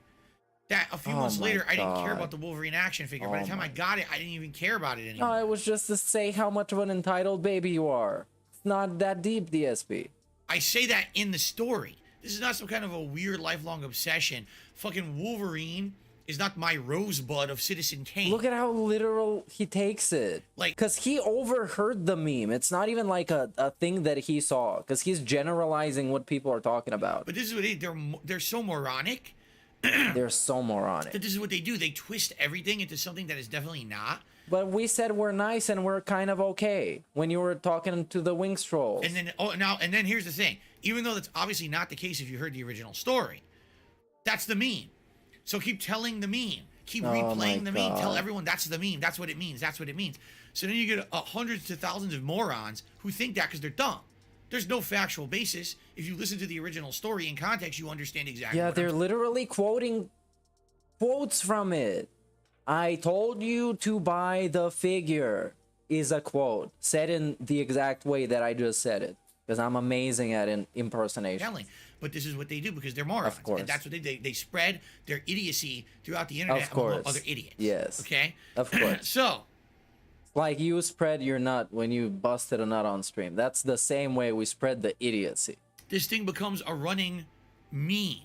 that a few months my later I didn't care God. about the Wolverine action figure. By the time I got it, I didn't even care about it anymore. No, it was just to say how much of an entitled baby you are. It's not that deep, DSP. I say that in the story. This is not some kind of a weird lifelong obsession. Fucking Wolverine is not my rosebud of Citizen Kane. Look at how literal he takes it. Like- because he overheard the meme. It's not even like a thing that he saw, because he's generalizing what people are talking about. But this is what they're so moronic They're so moronic. that this is what they do. They twist everything into something that is definitely not. But we said we're nice and we're kind of okay when you were talking to the Wings trolls. And then here's the thing. Even though that's obviously not the case if you heard the original story, that's the meme. So keep telling the meme. Keep replaying the meme. God. Tell everyone that's the meme. That's what it means. That's what it means. So then you get hundreds to thousands of morons who think that because they're dumb. There's no factual basis. If you listen to the original story in context, you understand exactly Yeah, what they're literally quoting quotes from it. I told you to buy the figure is a quote said in the exact way that I just said it, because I'm amazing at impersonation. telling. But this is what they do because they're morons. Of course. And that's what they spread their idiocy throughout the internet Of course. among other idiots. Yes. Okay? Of course. So, Like you spread your nut when you busted a nut on stream. That's the same way we spread the idiocy. this thing becomes a running meme.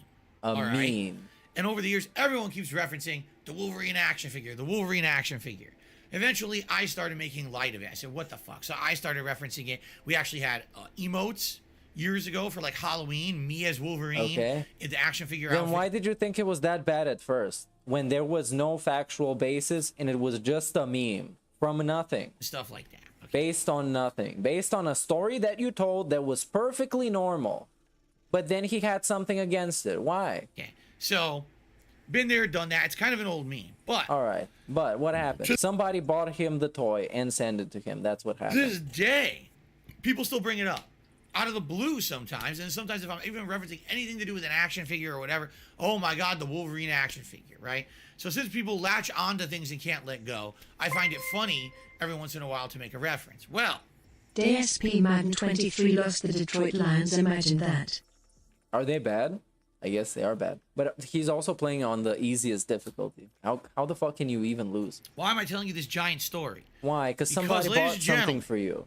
A all right? meme. And over the years, everyone keeps referencing the Wolverine action figure, the Wolverine action figure. Eventually, I started making light of it. I said, what the fuck? So I started referencing it. We actually had emotes years ago for like Halloween, me as Wolverine Okay. in the action figure Then outfit. why did you think it was that bad at first? When there was no factual basis and it was just a meme from nothing. Stuff like that. Okay. Based on nothing. Based on a story that you told that was perfectly normal. But then he had something against it. Why? Okay. So Been there, done that. It's kind of an old meme. But All right, but what happened? Somebody bought him the toy and sent it to him. That's what to happened. this day, people still bring it up. Out of the blue sometimes, and sometimes if I'm even referencing anything to do with an action figure or whatever, oh my God, the Wolverine action figure, right? So since people latch onto things and can't let go, I find it funny every once in a while to make a reference. Well, DSP Madden 23 lost the Detroit Lions. Imagine that. Are they bad? I guess they are bad. But he's also playing on the easiest difficulty. How the fuck can you even lose? why am I telling you this giant story? Why? Because somebody ladies bought and something gentlemen, for you.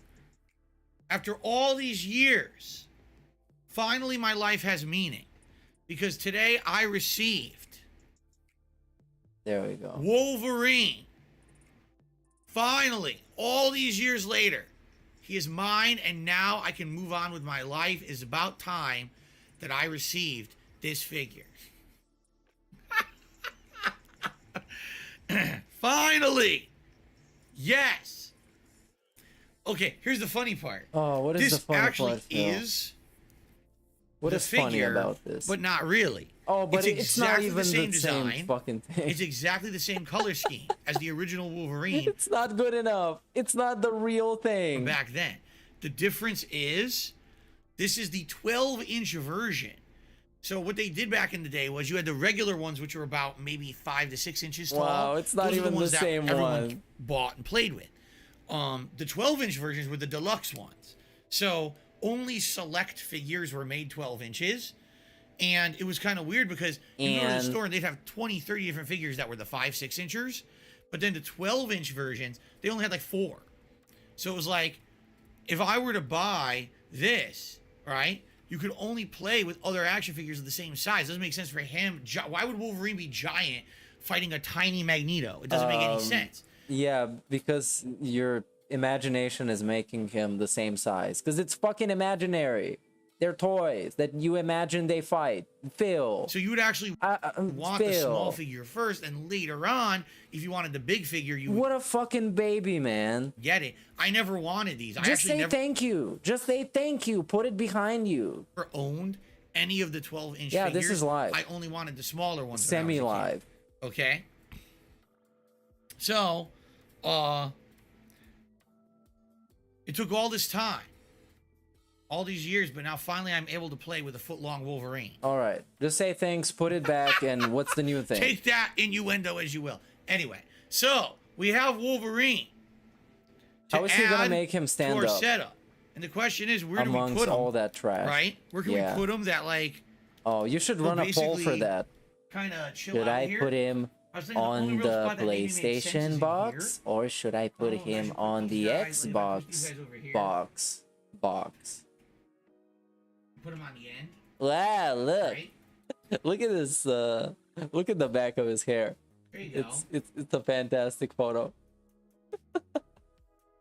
After all these years, finally my life has meaning. Because today I received There we go. Wolverine. Finally, all these years later, he is mine, and now I can move on with my life. It's about time that I received this figure. Finally! Yes! Okay, here's the funny part. Oh, what is this the funny actually part, Phil? is What the is funny figure, about this? but not really. Oh, but it's not exactly even the same the design. same fucking thing. It's exactly the same color scheme as the original Wolverine It's not good enough. It's not the real thing. back then. The difference is this is the 12-inch version. So what they did back in the day was you had the regular ones, which were about maybe 5 to 6 inches tall. Wow, it's not Those are even the ones that same everyone one. bought and played with. The 12-inch versions were the deluxe ones. So only select figures were made 12 inches. And it was kind of weird because you go to the And- store and they'd have 20, 30 different figures that were the 5, 6 inchers. But then the 12-inch versions, they only had like 4. So it was like, if I were to buy this, right, you could only play with other action figures of the same size. It doesn't make sense for him. Why would Wolverine be giant fighting a tiny Magneto? It doesn't make any sense. Yeah, because your imagination is making him the same size. Because it's fucking imaginary. They're toys that you imagine they fight. Phil. So you would actually want the Phil. small figure first, and later on, if you wanted the big figure, you would What a fucking baby, man. get it. I never wanted these. I Just actually say never thank you. Just say thank you. Put it behind you. owned any of the 12-inch Yeah, figures. this is live. I only wanted the smaller ones. when I was a kid. Semi-live. Okay. So, it took all this time, all these years, but now finally I'm able to play with a foot-long Wolverine. All right. Just say thanks, put it back, and what's the new thing? Take that innuendo as you will. Anyway, so we have Wolverine. to How is he gonna add make him stand to our up setup. And the question is, where do we amongst put him? all that trash? Right? Where can Yeah. we put him that, like, Oh, you should run a poll for basically that. kind of chill Should out I here? put him I was thinking the only on real the spot that maybe made sense is PlayStation in box, here. or should I put Oh, him I should put on these the guys- if I put these Xbox guys over here. box? Put him on the end, Wow, look. right? Look at this look at the back of his hair. There you go. It's a fantastic photo.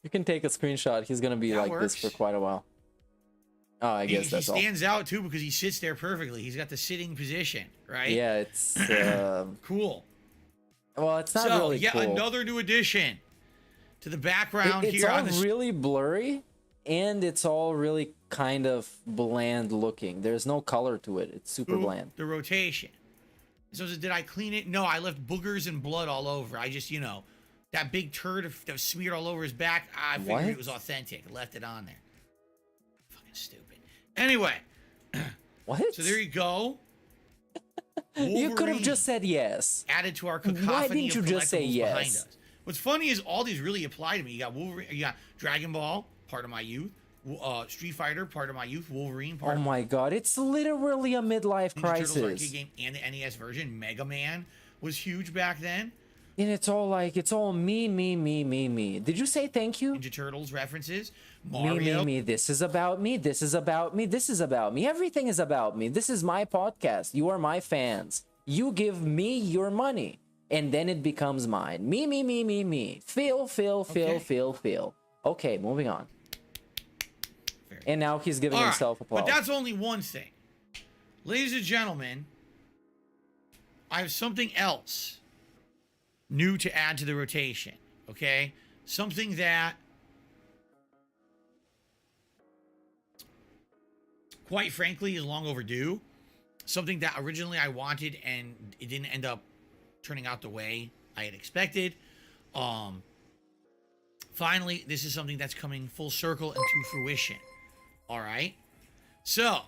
You can take a screenshot. He's gonna be That like this for works. quite a while. Oh, I guess he that's all. stands out too because he sits there perfectly. He's got the sitting position, right? Yeah, it's Cool. well, it's not So, really yet cool. another new addition to the background It's here all on the really blurry, and it's all really kind of bland looking. There's no color to it. It's super bland. the rotation. So did I clean it? No, I left boogers and blood all over. I just, that big turd that was smeared all over his back, I figured What? it was authentic. Left it on there. Fucking stupid. Anyway, What? so there you go. You could have Wolverine just said yes. added to our cacophony didn't you of just say collectibles behind yes? us. What's funny is all these really apply to me. You got Wolverine, you got Dragon Ball, part of my youth. Street Fighter, part of my youth. Wolverine, part Oh of my god, it's literally a midlife Ninja Turtles arcade crisis. game, and the NES version. Mega Man was huge back then. And it's all me, me, me, me, me. Did you say thank you? Ninja Turtles references. Me, Mario. me, me. This is about me. This is about me. This is about me. Everything is about me. This is my podcast. You are my fans. You give me your money, and then it becomes mine. Me, me, me, me, me. Phil. Okay. Okay, moving on. Fair. And now he's giving All right, himself applause. but that's only one thing. Ladies and gentlemen, I have something else new to add to the rotation. Okay? Something that, quite frankly, is long overdue. Something that originally I wanted and it didn't end up turning out the way I had expected. Finally, this is something that's coming full circle and to fruition. All right. So,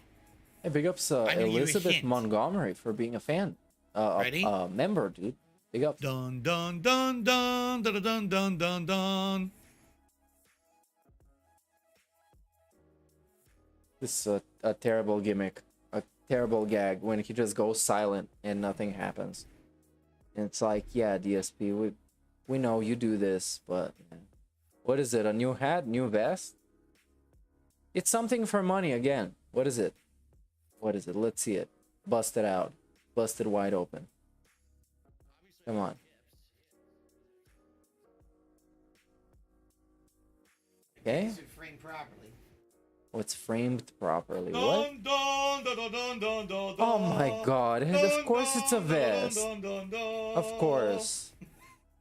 Hey, big ups I'm gonna give you a Elizabeth hint. Montgomery for being a fan. Ready? Member, dude. Big ups. Dun dun dun dun dun dun dun dun dun. This is a terrible gimmick, a terrible gag when he just goes silent and nothing happens. And it's like, yeah, DSP, we know you do this, but what is it? A new hat, new vest? It's something for money again. What is it? What is it? Let's see it. Bust it out. Bust it wide open. Come on. Okay. Is it framed properly? Oh, it's framed properly. What? Dun, dun, dun, dun, dun, dun, dun, Oh my god. dun, Of course it's a dun, vest. dun, dun, dun. Of course.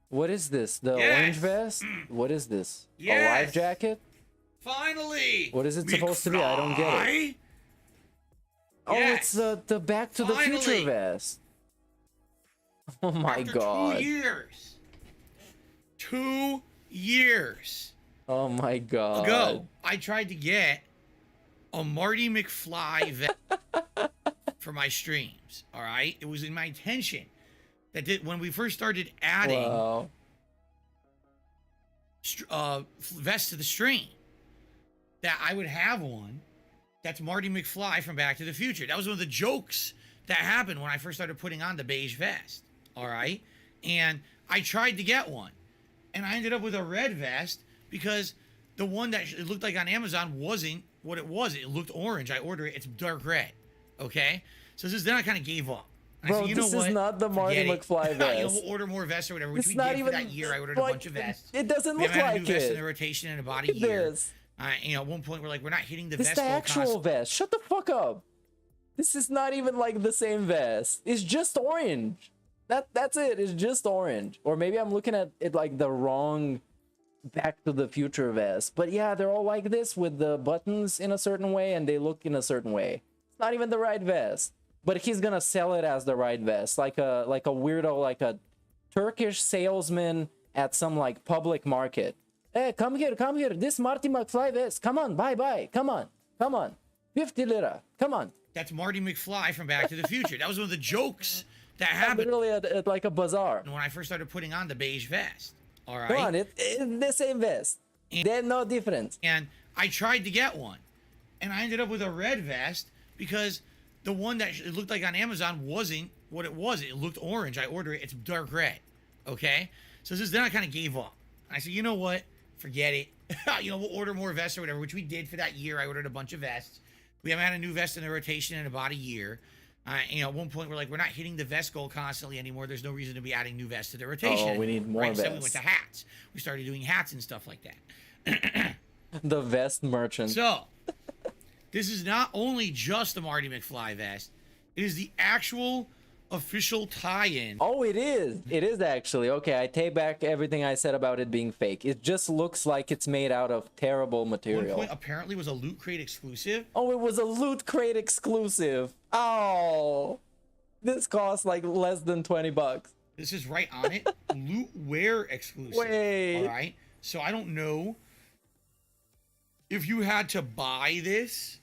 What is this? The Yes. orange vest? What is this? A Yes. life jacket? Finally. What is it supposed to be? I don't get it. McFly? Oh, Yes. it's the Back to the Future Finally. vest. Oh my After god. 2 years. 2 years Oh my god. ago, I tried to get a Marty McFly vest for my streams. All right, it was in my intention that when we first started adding Wow. vests to the stream, that I would have one that's Marty McFly from Back to the Future. That was one of the jokes that happened when I first started putting on the beige vest. All right, and I tried to get one, and I ended up with a red vest because the one that it looked like on Amazon wasn't what it was. It looked orange. I ordered it. It's dark red. Okay, so then I kind of gave up. And I Bro, said, you know this what? is not the Marty Forget it. McFly You know, vest. we'll order more vests or whatever, which It's we not did even for that year. I ordered a like, bunch of vests. It doesn't We look haven't had a like new vest in it. the rotation in about a Look at year. this. At one point, we're like, we're not hitting the This vest is the goal actual constantly. vest. Shut the fuck up. This is not even like the same vest. It's just orange. That's it. It's just orange. Or maybe I'm looking at it like the wrong Back to the Future vest. But yeah, they're all like this with the buttons in a certain way and they look in a certain way. It's not even the right vest. But he's gonna sell it as the right vest, like a weirdo, like a Turkish salesman at some like public market. Hey, come here. This Marty McFly vest. Come on, buy. Come on. 50 lira. Come on. That's Marty McFly from Back to the Future. That was one of the jokes that happened Literally at like a bazaar. when I first started putting on the beige vest. All right. Come on, it's the same vest. There's no difference. And I tried to get one, and I ended up with a red vest because the one that it looked like on Amazon wasn't what it was. It looked orange. I ordered it. It's dark red. Okay. So then I kind of gave up. I said, you know what? Forget it. We'll order more vests or whatever, which we did for that year. I ordered a bunch of vests. We haven't had a new vest in the rotation in about a year. At one point, we're like, we're not hitting the vest goal constantly anymore. There's no reason to be adding new vests to the rotation. Oh, we need more Instead, we vests. went to hats. We started doing hats and stuff like that. The vest merchant. So, this is not only just the Marty McFly vest, it is the actual official tie-in. Oh, it is. It is actually. Okay, I take back everything I said about it being fake. It just looks like it's made out of terrible One material. point apparently was a Loot Crate exclusive. Oh, it was a Loot Crate exclusive. Oh, this costs like less than 20 bucks. This is right on it. Loot Wear exclusive. Wait. All right. So I don't know if you had to buy this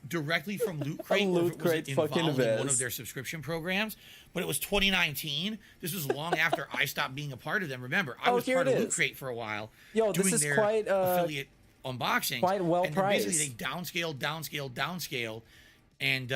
directly from Loot Crate, or Loot if it was Crate involved fucking in one of vest. their subscription programs. But it was 2019. This was long after I stopped being a part of them. Remember, I Oh, was here part it of Loot is. Crate for a while. Yo, this doing is their quite, affiliate unboxings. quite well and then basically priced. they downscaled, and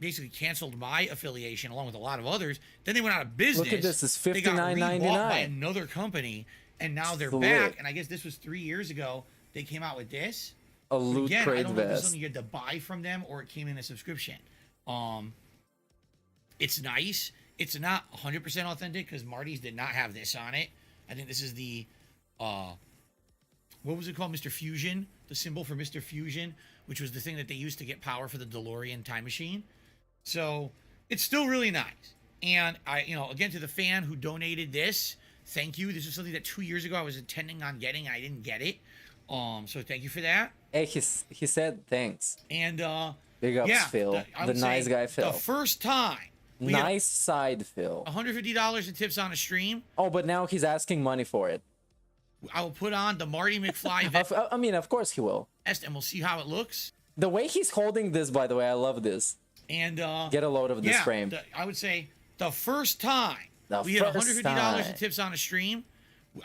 basically canceled my affiliation along with a lot of others. Then they went out of business. Look at this, it's They got rebought by $59.99. another company, and now they're Sweet. back. And I guess this was 3 years ago. They came out with this. A Loot Again, I Crate don't know if it's vest. something you had to buy from them or it came in a subscription. It's nice. It's not 100% authentic because Marty's did not have this on it. I think this is the what was it called? Mr. Fusion, the symbol for Mr. Fusion, which was the thing that they used to get power for the DeLorean time machine. So it's still really nice. And I, again, to the fan who donated this, thank you. This is something that 2 years ago I was intending on getting and I didn't get it. So thank you for that. Hey, he said thanks. And Big ups, yeah, Phil. I The would nice say guy, Phil. The first time Nice side, Phil. $150 in tips on a stream. Oh, but now he's asking money for it. I will put on the Marty McFly vest, I mean, of course he will. and we'll see how it looks. The way he's holding this, by the way, I love this. And get a load of this yeah, frame. I would say the first time we hit $150 in tips on a stream,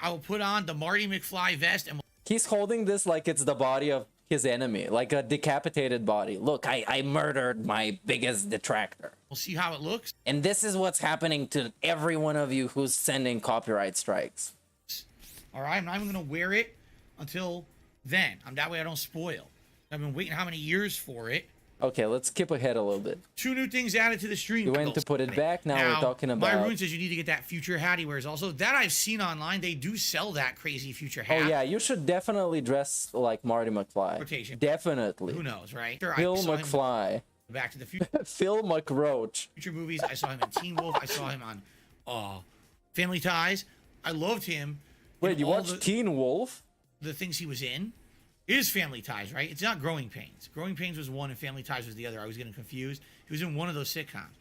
I will put on the Marty McFly vest, and He's holding this like it's the body of his enemy, like a decapitated body. Look, I murdered my biggest detractor. we'll see how it looks. And this is what's happening to every one of you who's sending copyright strikes. All right, I'm not even going to wear it until then. That way I don't spoil. I've been waiting how many years for it. Okay, let's skip ahead a little bit. 2 new things added to the stream. You went to put it back. Now we're talking about... My rune says you need to get that future hat he wears. Also, that I've seen online. They do sell that crazy future hat. Oh, yeah, you should definitely dress like Marty McFly. Rotation. Definitely. Who knows, right? Sure, Phil I saw McFly. him in Back to the Future. Phil McRoach. Future movies. I saw him in Teen Wolf. I saw him on Family Ties. I loved him. Wait, you watched Teen Wolf? The things he was in. It is Family Ties, right? It's not Growing Pains. Growing Pains was one and Family Ties was the other. I was getting confused. He was in one of those sitcoms.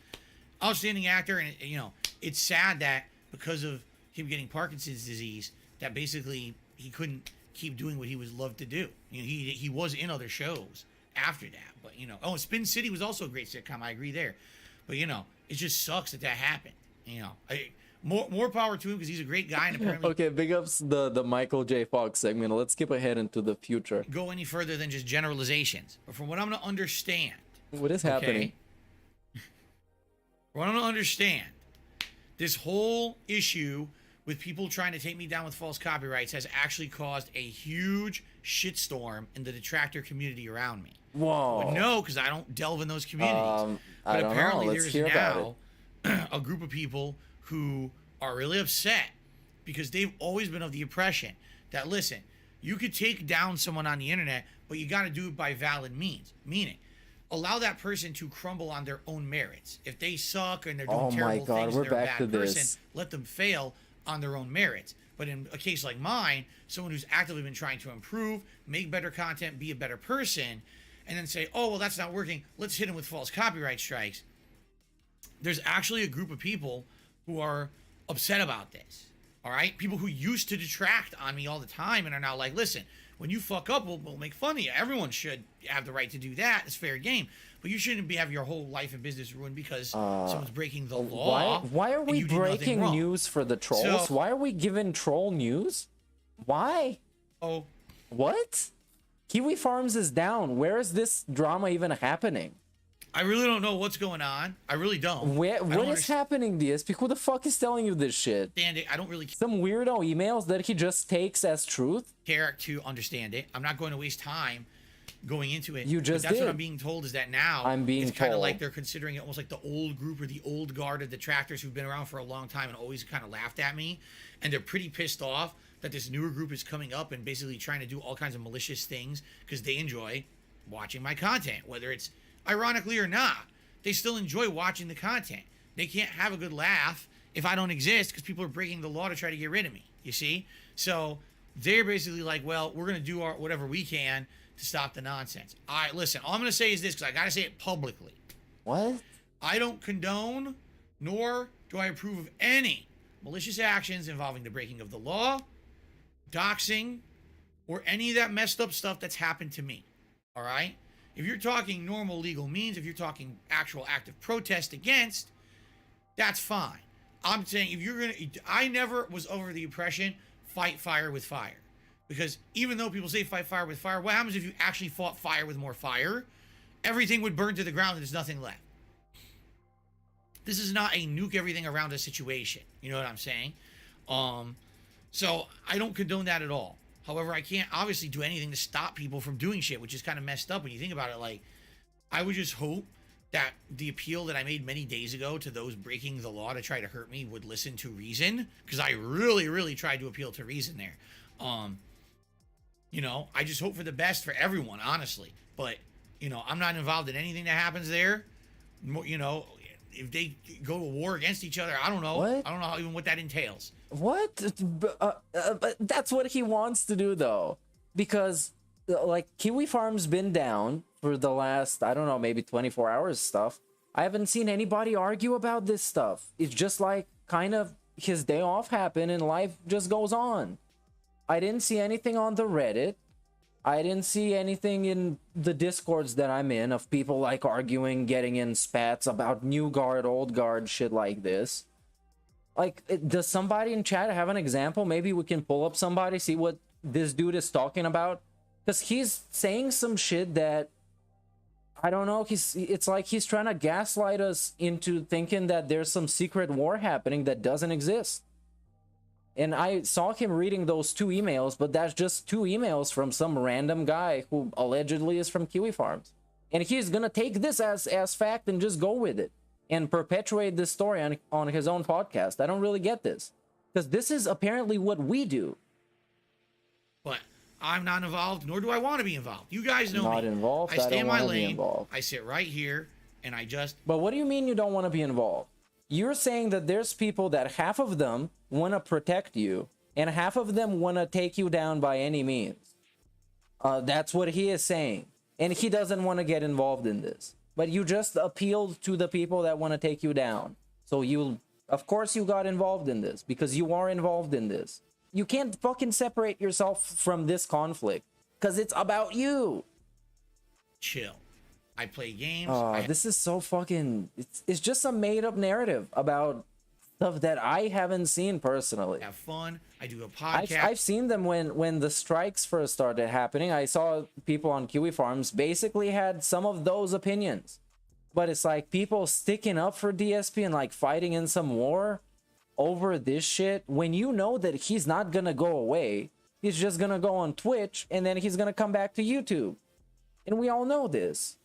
Outstanding actor, and you know, it's sad that because of him getting Parkinson's disease, that basically he couldn't keep doing what he was loved to do. You know, he was in other shows after that, but you know, Spin City was also a great sitcom. I agree there, but you know, it just sucks that happened. You know, more power to him because he's a great guy and apparently. Okay, big ups the Michael J. Fox segment. Let's skip ahead into the future. Go any further than just generalizations, but from what I'm gonna understand, what is happening? From what I'm gonna understand, this whole issue with people trying to take me down with false copyrights has actually caused a huge shitstorm in the detractor community around me. Whoa. No, because I don't delve in those communities. I don't know. Let's hear about it. A group of people who are really upset because they've always been of the impression that, listen, you could take down someone on the internet, but you got to do it by valid means. Meaning, allow that person to crumble on their own merits. If they suck and they're doing terrible things, they're a bad person, let them fail on their own merits. But in a case like mine, someone who's actively been trying to improve, make better content, be a better person, and then say, oh, well, that's not working, let's hit him with false copyright strikes. There's actually a group of people who are upset about this. All right? People who used to detract on me all the time and are now like, listen, when you fuck up, we'll make fun of you. Everyone should have the right to do that. It's fair game. But you shouldn't have your whole life and business ruined because someone's breaking the law. Why are we breaking news for the trolls? Why are we giving troll news? Why? Oh. What? Kiwi Farms is down. Where is this drama even happening? I really don't know what's going on. I really don't. What is happening, DSP? Who the fuck is telling you this shit? I don't really Some weirdo emails that he just takes as truth? care to understand it. I'm not going to waste time going into it. You just That's did. what I'm being told is that now it's kind of like they're considering it almost like the old group or the old guard of detractors who've been around for a long time and always kind of laughed at me. And they're pretty pissed off that this newer group is coming up and basically trying to do all kinds of malicious things because they enjoy watching my content, whether it's ironically or not. They still enjoy watching the content. They can't have a good laugh if I don't exist because people are breaking the law to try to get rid of me, you see? So they're basically like, well, we're going to do whatever we can to stop the nonsense. All right, listen, all I'm going to say is this because I got to say it publicly. What? I don't condone nor do I approve of any malicious actions involving the breaking of the law, doxing, or any of that messed up stuff that's happened to me. All right? If you're talking normal legal means, if you're talking actual active protest against, that's fine. I'm saying if you're going to, I never was over the impression, fight fire with fire. Because even though people say fight fire with fire, what happens if you actually fought fire with more fire? Everything would burn to the ground and there's nothing left. This is not a nuke everything around us situation. You know what I'm saying? So I don't condone that at all. However, I can't obviously do anything to stop people from doing shit, which is kind of messed up when you think about it. Like, I would just hope that the appeal that I made many days ago to those breaking the law to try to hurt me would listen to reason, because I really, really tried to appeal to reason there. You know, I just hope for the best for everyone, honestly. But, you know, I'm not involved in anything that happens there. You know, if they go to war against each other, I don't know. What? I don't know even what that entails. What? But that's what he wants to do, though. Because, like, Kiwi Farm's been down for the last, I don't know, maybe 24 hours stuff. I haven't seen anybody argue about this stuff. It's just like kind of his day off happened and life just goes on. I didn't see anything on the Reddit. I didn't see anything in the Discords that I'm in of people like arguing, getting in spats about new guard, old guard, shit like this. Like, does somebody in chat have an example? Maybe we can pull up somebody, see what this dude is talking about. Because he's saying some shit that, I don't know, it's like he's trying to gaslight us into thinking that there's some secret war happening that doesn't exist. And I saw him reading those 2 emails, but that's just 2 emails from some random guy who allegedly is from Kiwi Farms. And he's gonna take this as fact and just go with it and perpetuate this story on his own podcast. I don't really get this. Because this is apparently what we do. But I'm not involved, nor do I want to be involved. You guys know Not me. involved. I stay in my be lane. involved. I sit right here, and I just... But what do you mean you don't want to be involved? You're saying that there's people that half of them want to protect you and half of them want to take you down by any means. That's what he is saying. And he doesn't want to get involved in this. But you just appealed to the people that want to take you down. So of course you got involved in this because you are involved in this. You can't fucking separate yourself from this conflict because it's about you. Chill. I play games. This is so fucking... It's just a made-up narrative about stuff that I haven't seen personally. Have fun. I do a podcast. I've seen them when the strikes first started happening. I saw people on Kiwi Farms basically had some of those opinions. But it's like people sticking up for DSP and like fighting in some war over this shit when you know that he's not gonna go away. He's just gonna go on Twitch and then he's gonna come back to YouTube. And we all know this.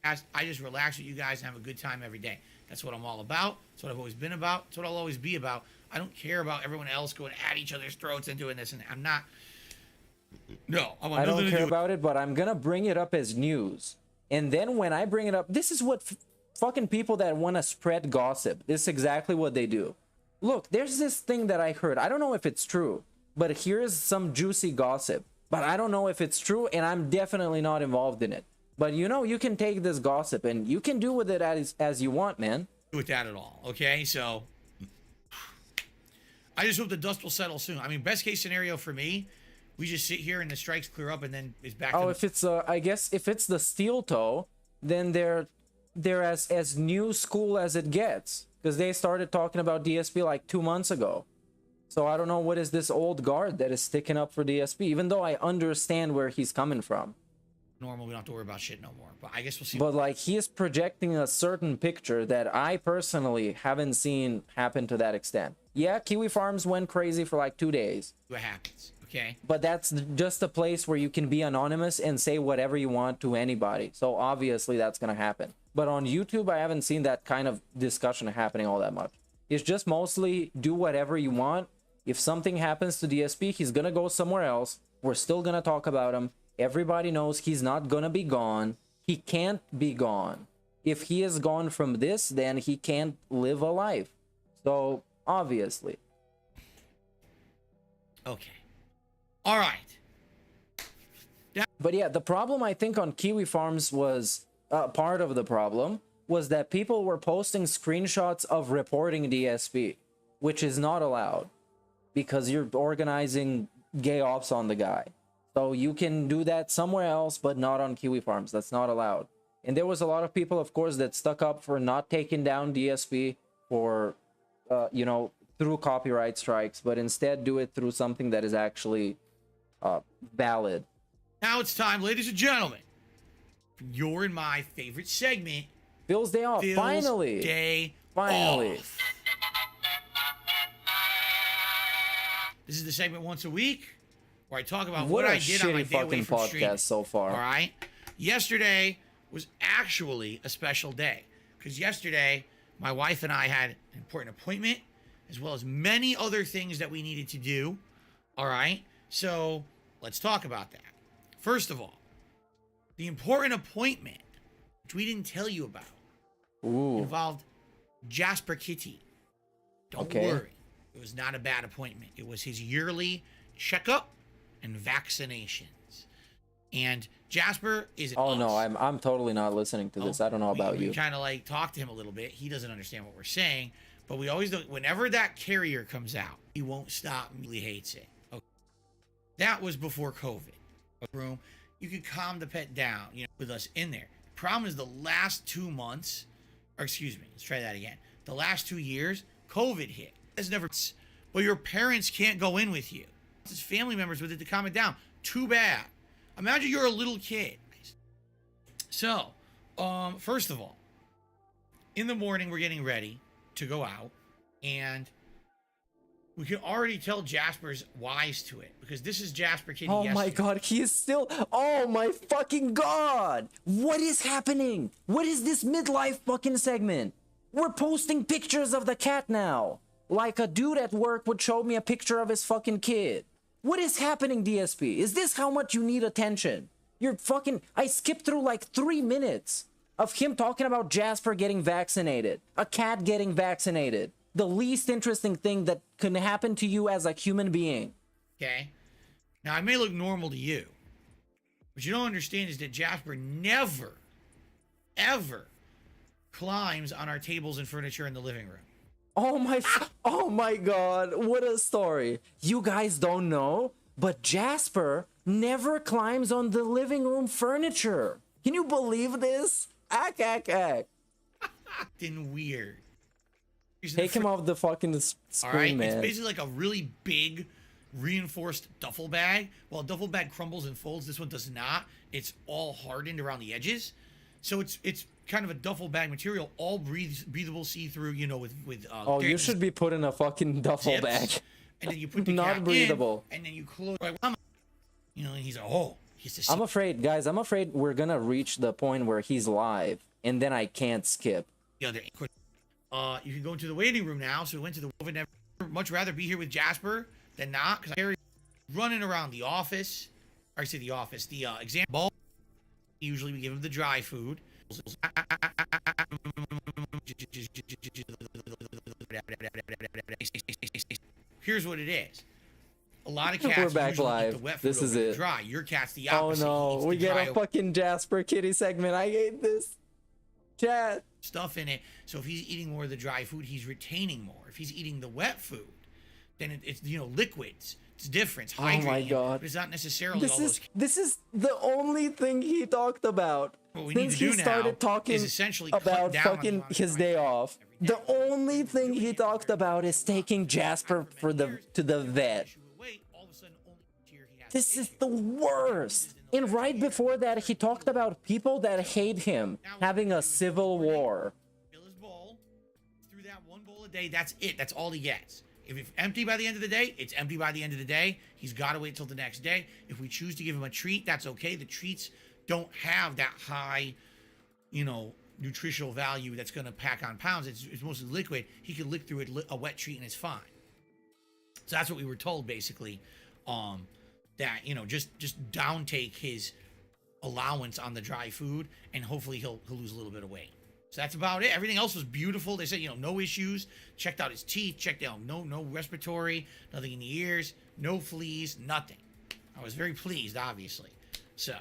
I just relax with you guys and have a good time every day. That's what I'm all about. That's what I've always been about. That's what I'll always be about. I don't care about everyone else going at each other's throats and doing this. And I'm not. No, I don't care about it, but I'm gonna bring it up as news. And then when I bring it up, this is what fucking people that want to spread gossip. This is exactly what they do. Look, there's this thing that I heard. I don't know if it's true, but here's some juicy gossip. But I don't know if it's true, and I'm definitely not involved in it. But you know, you can take this gossip and you can do with it as you want, man. With that at all, okay? So I just hope the dust will settle soon. I mean, best case scenario for me, we just sit here and the strikes clear up and then it's back. Oh, if it's I guess if it's the steel toe, then they're as new school as it gets because they started talking about DSP like 2 months ago. So I don't know what is this old guard that is sticking up for DSP, even though I understand where he's coming from. Normal, we don't have to worry about shit no more. But I guess we'll see. But like he is projecting a certain picture that I personally haven't seen happen to that extent. Yeah, Kiwi Farms went crazy for like 2 days. What happens, okay? But that's just a place where you can be anonymous and say whatever you want to anybody. So obviously that's gonna happen. But on YouTube, I haven't seen that kind of discussion happening all that much. It's just mostly do whatever you want. If something happens to DSP, he's gonna go somewhere else. We're still gonna talk about him. Everybody knows he's not gonna be gone. He can't be gone. If he is gone from this, then he can't live a life. So, obviously. Okay. All right. But yeah, the problem I think on Kiwi Farms was, part of the problem, was that people were posting screenshots of reporting DSP, which is not allowed. Because you're organizing gay ops on the guy. So you can do that somewhere else, but not on Kiwi Farms. That's not allowed. And there was a lot of people, of course, that stuck up for not taking down DSP for, you know, through copyright strikes, but instead do it through something that is actually valid. Now it's time, ladies and gentlemen, for your and my favorite segment. Phil's Day Off. Phil's Finally. Day Finally. Off. This is the segment once a week where I talk about what I did on my day away from streaming. So far. All right. Yesterday was actually a special day because yesterday my wife and I had an important appointment as well as many other things that we needed to do. All right. So let's talk about that. First of all, the important appointment, which we didn't tell you about, involved Jasper Kitty. Don't worry. It was not a bad appointment. It was his yearly checkup and vaccinations. And Jasper is. Oh no, I'm totally not listening to this. I don't know about you. We kind of like talk to him a little bit. He doesn't understand what we're saying, but we always do. Whenever that carrier comes out, he won't stop. He hates it. Okay. That was before COVID. Room, you could calm the pet down, you know, with us in there. Problem is the last 2 months, or excuse me, let's try that again. The last 2 years, COVID hit. It's never. But your parents can't go in with you. It's family members with it to calm it down. Too bad. Imagine you're a little kid. So, first of all, in the morning we're getting ready to go out, and we can already tell Jasper's wise to it because this is Jasper Kitty. Oh my god, he is still. Oh my fucking god! What is happening? What is this midlife fucking segment? We're posting pictures of the cat now. Like a dude at work would show me a picture of his fucking kid. What is happening, DSP? Is this how much you need attention? You're fucking. I skipped through like 3 minutes of him talking about Jasper getting vaccinated, a cat getting vaccinated. The least interesting thing that can happen to you as a human being. Okay. Now, I may look normal to you, but you don't understand is that Jasper never, ever climbs on our tables and furniture in the living room. Oh my god, what a story. You guys don't know, but Jasper never climbs on the living room furniture. Can you believe this? Ack. Acting weird. Take him off the fucking screen, all right? man. It's basically like a really big reinforced duffel bag. Well, a duffel bag crumbles and folds. This one does not. It's all hardened around the edges. So it's kind of a duffel bag material, all breathable, see-through, you know, with oh, you should be put in a fucking duffel zips, bag. and then you put the Not cat breathable. in, and then you close. You know, and he's like, oh, he's the. I'm afraid, guys. I'm afraid we're gonna reach the point where he's live, and then I can't skip. The other. You can go into the waiting room now. So we went to the. Would never much rather be here with Jasper than not, because I'm running around the office. Or I say the office, the exam ball. Usually we give him the dry food. Here's what it is. A lot of cats We're back usually live. eat the wet food This is over the it. dry. Your cat's the Oh opposite. He no, eats we the get dry a fucking Jasper Kitty segment. I hate this. Chat. stuff in it. So if he's eating more of the dry food, he's retaining more. If he's eating the wet food, then it's you know liquids. It's different. It's hydrating. Oh my god. But it's not necessarily This all those. is the only thing he talked about What we since need to he do now started talking is essentially cut about down on the fucking amount of his dry day food off. every day. The only thing he talked about is taking Jasper to the vet. This is the worst. And right before that, he talked about people that hate him having a civil war. Fill his bowl. Through that one bowl a day, that's it. That's all he gets. If it's empty by the end of the day, it's empty by the end of the day. He's got to wait till the next day. If we choose to give him a treat, that's okay. The treats don't have that high, you know, nutritional value that's going to pack on pounds. It's mostly liquid. He can lick through it, a wet treat, and it's fine. So that's what we were told, basically. That, you know, just downtake his allowance on the dry food, and hopefully he'll lose a little bit of weight. So that's about it. Everything else was beautiful. They said, you know, no issues. Checked out his teeth. Checked out no respiratory, nothing in the ears, no fleas, nothing. I was very pleased, obviously. So,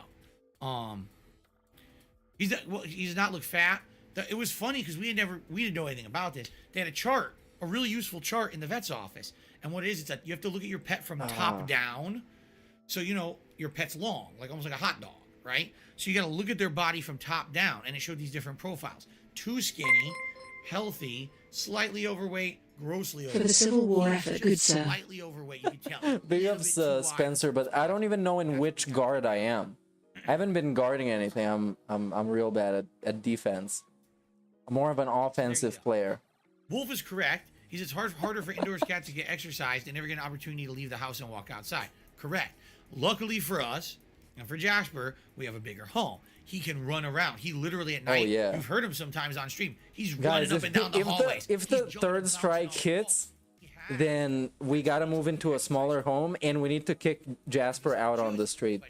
he does not look fat. It was funny because we didn't know anything about this. They had a chart, a really useful chart in the vet's office, and what it is, it's that you have to look at your pet from top down. So, you know, your pet's long, like almost like a hot dog, right? So you got to look at their body from top down, and it showed these different profiles. Too skinny, healthy, slightly overweight, grossly overweight. For the Civil War effort, good sir. Slightly overweight, you can tell. Big ups, Spencer, but I don't even know in which guard I am. I haven't been guarding anything. I'm real bad at defense. I'm more of an offensive player. Wolf is correct. He says it's harder for indoors cats to get exercised and never get an opportunity to leave the house and walk outside. Correct. Luckily for us, and for Jasper, we have a bigger home. He can run around. He literally at night, yeah. You've heard him sometimes on stream. He's Guys, running up and down the hallways. If the third strike hits, then we gotta move into a smaller home, and we need to kick Jasper out on the street.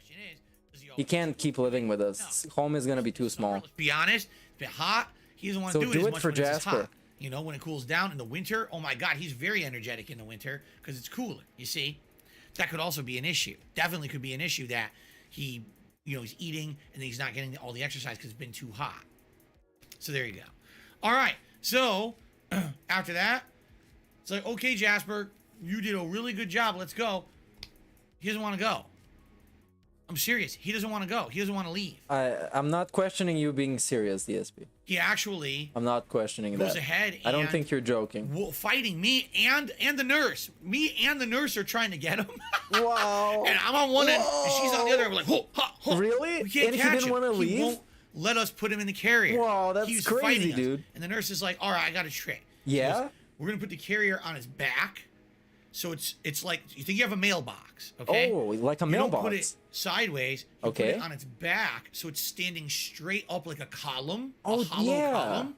He can't keep living with us. Home is gonna be too small. Let's be honest. It's been hot. He doesn't want to So do it do as it much for when it's Jasper. hot. You know, when it cools down in the winter, oh my God, he's very energetic in the winter because it's cooler. You see, that could also be an issue. Definitely could be an issue that he he's eating and he's not getting all the exercise because it's been too hot. So there you go. All right. So after that, it's like, okay, Jasper, you did a really good job. Let's go. He doesn't want to go. I'm serious. He doesn't want to go. He doesn't want to leave. I'm not questioning you being serious, DSP. He actually I'm not questioning goes that. ahead and I don't think you're joking. fighting me and the nurse. Me and the nurse are trying to get him. Wow. And I'm on one end and she's on the other. We're like, Really? We can't And he catch didn't him. want to He leave? won't let us put him in the carrier. Wow, that's He was crazy, fighting us. dude. And the nurse is like, all right, I got a trick. Yeah? She goes, we're going to put the carrier on his back. So it's like, you think you have a mailbox, okay? Oh, like a You mailbox. don't put it sideways. You Okay. put it on its back so it's standing straight up like a column, Oh, a hollow yeah. column.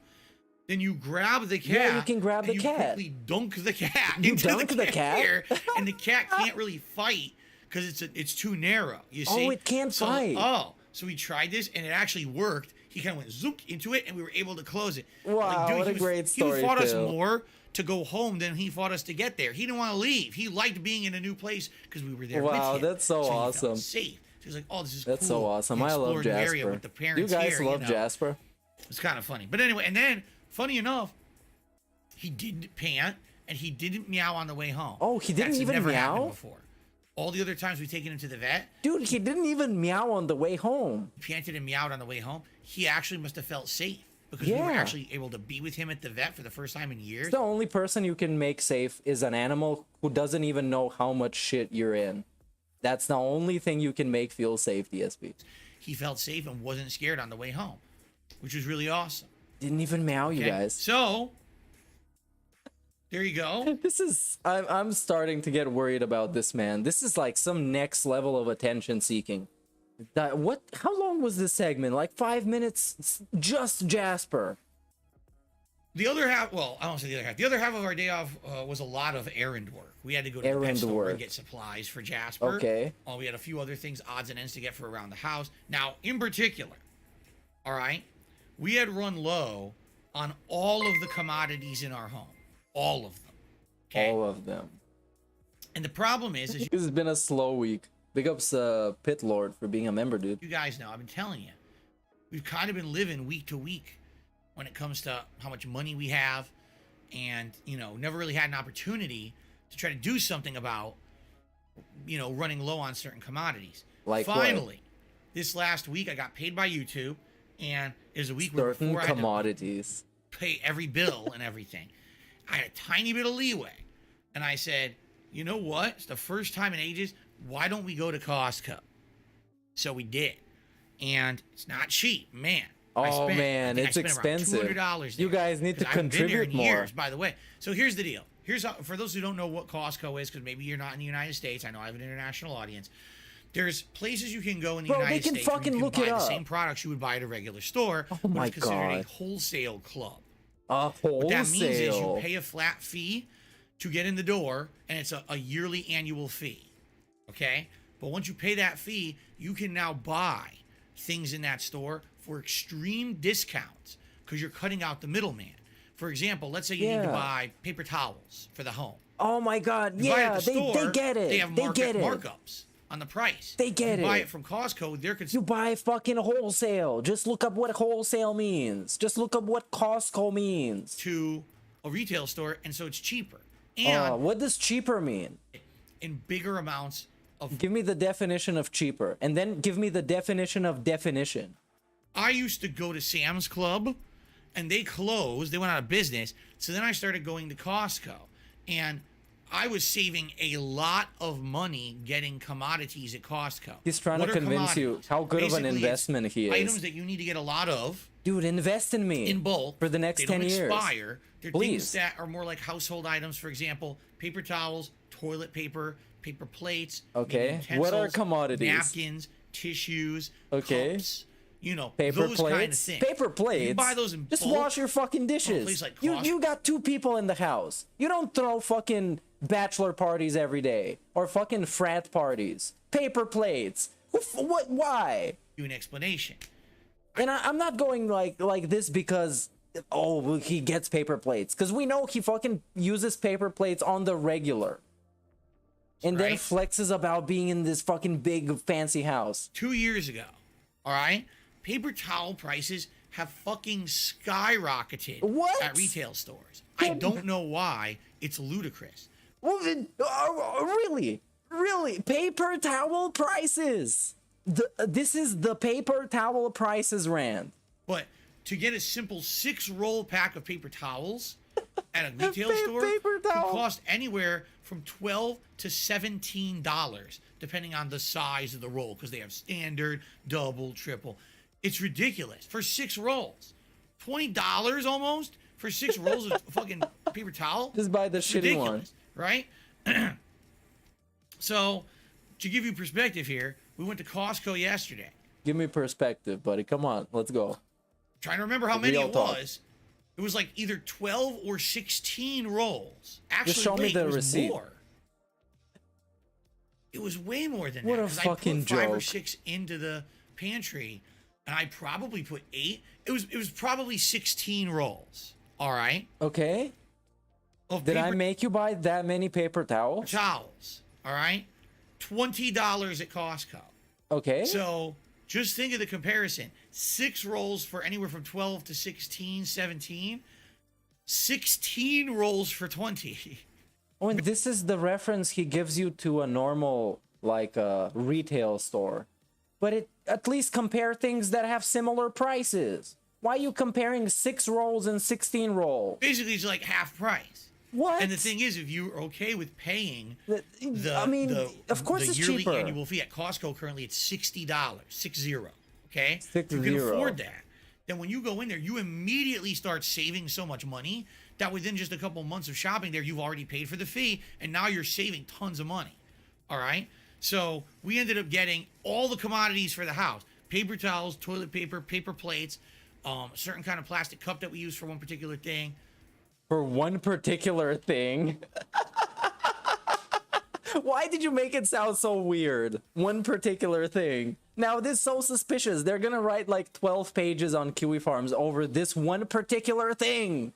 Then you grab the cat. Yeah, you can grab and the cat. You quickly dunk the cat You into dunk the cat? carrier, and the cat can't really fight because it's too narrow. You see? Oh, it can't fight. So we tried this and it actually worked. He kind of went zook into it and we were able to close it. Wow, what a great story, He fought us Phil. more to go home than he fought us to get there. He didn't want to leave. He liked being in a new place because we were there with him. Wow, that's so he felt awesome. safe. So he's like, oh, this is That's cool. so awesome. He I love explored an area Jasper. with the parents You guys here, love know. Jasper? It's kind of funny. But anyway, and then, funny enough, he did pant and he didn't meow on the way home. Oh, he didn't That's even never meow? happened before. All the other times we've taken him to the vet, Dude, he didn't even meow on the way home. he panted and meowed on the way home. He actually must have felt safe because we were Yeah. actually able to be with him at the vet for the first time in years. The only person you can make safe is an animal who doesn't even know how much shit you're in. That's the only thing you can make feel safe, DSP. He felt safe and wasn't scared on the way home, which was really awesome. Didn't even meow, you Okay? guys. So, there you go. This is... I'm starting to get worried about this man. This is like some next level of attention seeking. What? How long was this segment? Like 5 minutes? Just Jasper. The other half, well, I don't say the other half. The other half of our day off was a lot of errand work. We had to go to the Errand pet store work. and get supplies for Jasper. Okay. We had a few other things, odds and ends to get for around the house. Now, in particular, all right, we had run low on all of the commodities in our home. All of them. Okay. All of them. And the problem is This has been a slow week. Big ups Pit Lord for being a member, dude. you guys know, I've been telling you, we've kind of been living week to week when it comes to how much money we have, and never really had an opportunity to try to do something about running low on certain commodities. Like what? Finally, this last week I got paid by YouTube, and it was a week where Certain before I had to commodities. pay every bill and everything, I had a tiny bit of leeway, and I said, you know what, it's the first time in ages, why don't we go to Costco? So we did, and it's not cheap, man. Oh man, it's expensive. $200 You guys need to I've been there contribute in more. years, by the way. So here's the deal. Here's how, for those who don't know what Costco is, because maybe you're not in the United States. I know I have an international audience. There's places you can go in the Bro, United they can States where fucking you can look buy it the up. same products you would buy at a regular store, Oh but my it's considered God. a wholesale club. A What that means is you wholesale. pay a flat fee to get in the door, and it's a yearly annual fee. Okay? But once you pay that fee, you can now buy things in that store for extreme discounts because you're cutting out the middleman. For example, let's say you need to Yeah. buy paper towels for the home. Oh my God, You buy it yeah, at the store, they get it. They have get it. markups on the price. They get you buy it. it from Costco, they're You considered buy fucking wholesale. Just look up what wholesale means. Just look up what Costco means. to a retail store, and so it's cheaper. And What does cheaper mean? in bigger amounts of. Give me the definition of cheaper, and then give me the definition of definition. I used to go to Sam's Club, and they closed. They went out of business. So then I started going to Costco, and I was saving a lot of money getting commodities at Costco. He's trying What to are convince you commodities? how good of an Basically, it's investment he is. Items that you need to get a lot of Dude, invest in me. in bulk for the next they 10 don't years. expire. They're Please. things that are more like household items. For example, paper towels, toilet paper, paper plates. Okay. maybe What are utensils, commodities? Napkins, tissues, Okay. cups. Paper those plates. kind of things. Paper plates. You buy those in Just bulk. wash your fucking dishes. place like you Costco. you got 2 people in the house. You don't throw fucking bachelor parties every day or fucking frat parties. Paper plates. What? Why? You an explanation. And I'm not going like this because well, he gets paper plates, because we know he fucking uses paper plates on the regular. And then Right. flexes about being in this fucking big fancy house. 2 years ago, All right? Paper towel prices have fucking skyrocketed What? at retail stores. I don't know why. It's ludicrous. Really? Really? Paper towel prices. This is the paper towel prices rant. But to get a simple 6-roll pack of paper towels at a retail store paper could towel. cost anywhere from $12 to $17, depending on the size of the roll, because they have standard, double, triple. It's ridiculous for 6 rolls. $20 almost for 6 rolls of fucking paper towel. Just buy the It's shitty ridiculous, one. right? So, to give you perspective here, we went to Costco yesterday. Give me perspective, buddy. Come on, let's go. Trying to remember how many Real it talk. was. It was like either 12 or 16 rolls. Actually, Just show me the it was receipt. more. It was way more than What that. a 'cause fucking I put 5 or joke. 6 into the pantry, and I probably put 8. It was probably 16 rolls. All right. Okay. Of Did I paper make you buy that many paper towels? towels? All right. $20 at Costco. Okay. So just think of the comparison. 6 rolls for anywhere from 12 to 16, 17. 16 rolls for 20. Oh, and this is the reference he gives you to a normal, like, retail store. But it at least compare things that have similar prices. Why are you comparing 6 rolls and 16 rolls? Basically, it's like half price. What? And the thing is, if you're okay with paying I mean, of course the it's yearly cheaper. annual fee at Costco, currently it's $60, 60. Okay, 60. If you can afford that, then when you go in there, you immediately start saving so much money that within just a couple months of shopping there, you've already paid for the fee, and now you're saving tons of money. All right, so we ended up getting all the commodities for the house: paper towels, toilet paper, paper plates, a certain kind of plastic cup that we use for one particular thing. For one particular thing. Why did you make it sound so weird? One particular thing. Now, this is so suspicious. They're gonna write like 12 pages on Kiwi Farms over this one particular thing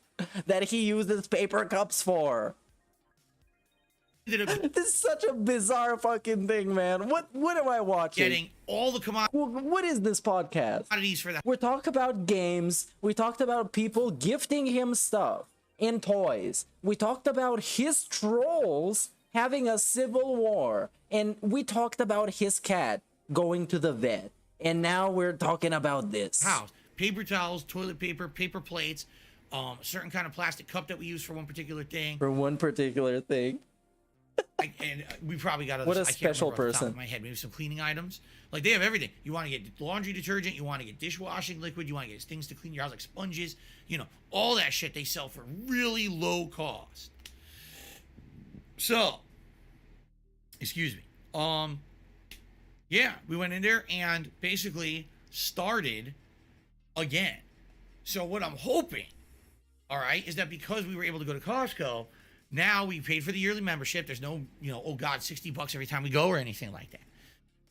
that he uses paper cups for. Ended up This is such a bizarre fucking thing, man. What am I watching? getting all the What is this podcast? commodities for the We talked about games. We talked about people gifting him stuff and toys. We talked about his trolls having a civil war. And we talked about his cat going to the vet. And now we're talking about this. house: paper towels, toilet paper, paper plates, certain kind of plastic cup that we use for one particular thing. For one particular thing. And we probably got What a I can't special remember off the top person. of my head, maybe some cleaning items. Like they have everything. You want to get laundry detergent, you want to get dishwashing liquid, you want to get things to clean your house like sponges, all that shit they sell for really low cost. So, excuse me. Yeah, we went in there and basically started again. So what I'm hoping, all right, is that because we were able to go to Costco, now we paid for the yearly membership. There's no, oh God, $60 every time we go or anything like that.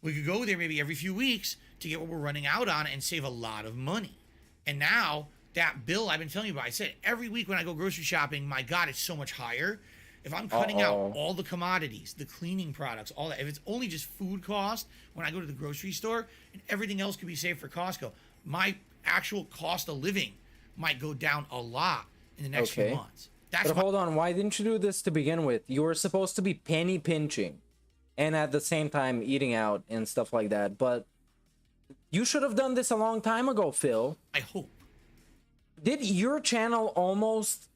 We could go there maybe every few weeks to get what we're running out on and save a lot of money. And now that bill I've been telling you about, I said every week when I go grocery shopping, my God, it's so much higher. If I'm cutting out all the commodities, the cleaning products, all that, if it's only just food cost when I go to the grocery store and everything else could be saved for Costco, my actual cost of living might go down a lot in the next few months. That's But hold on, why didn't you do this to begin with? You were supposed to be penny pinching and at the same time eating out and stuff like that. But you should have done this a long time ago, Phil. I hope. Did your channel almost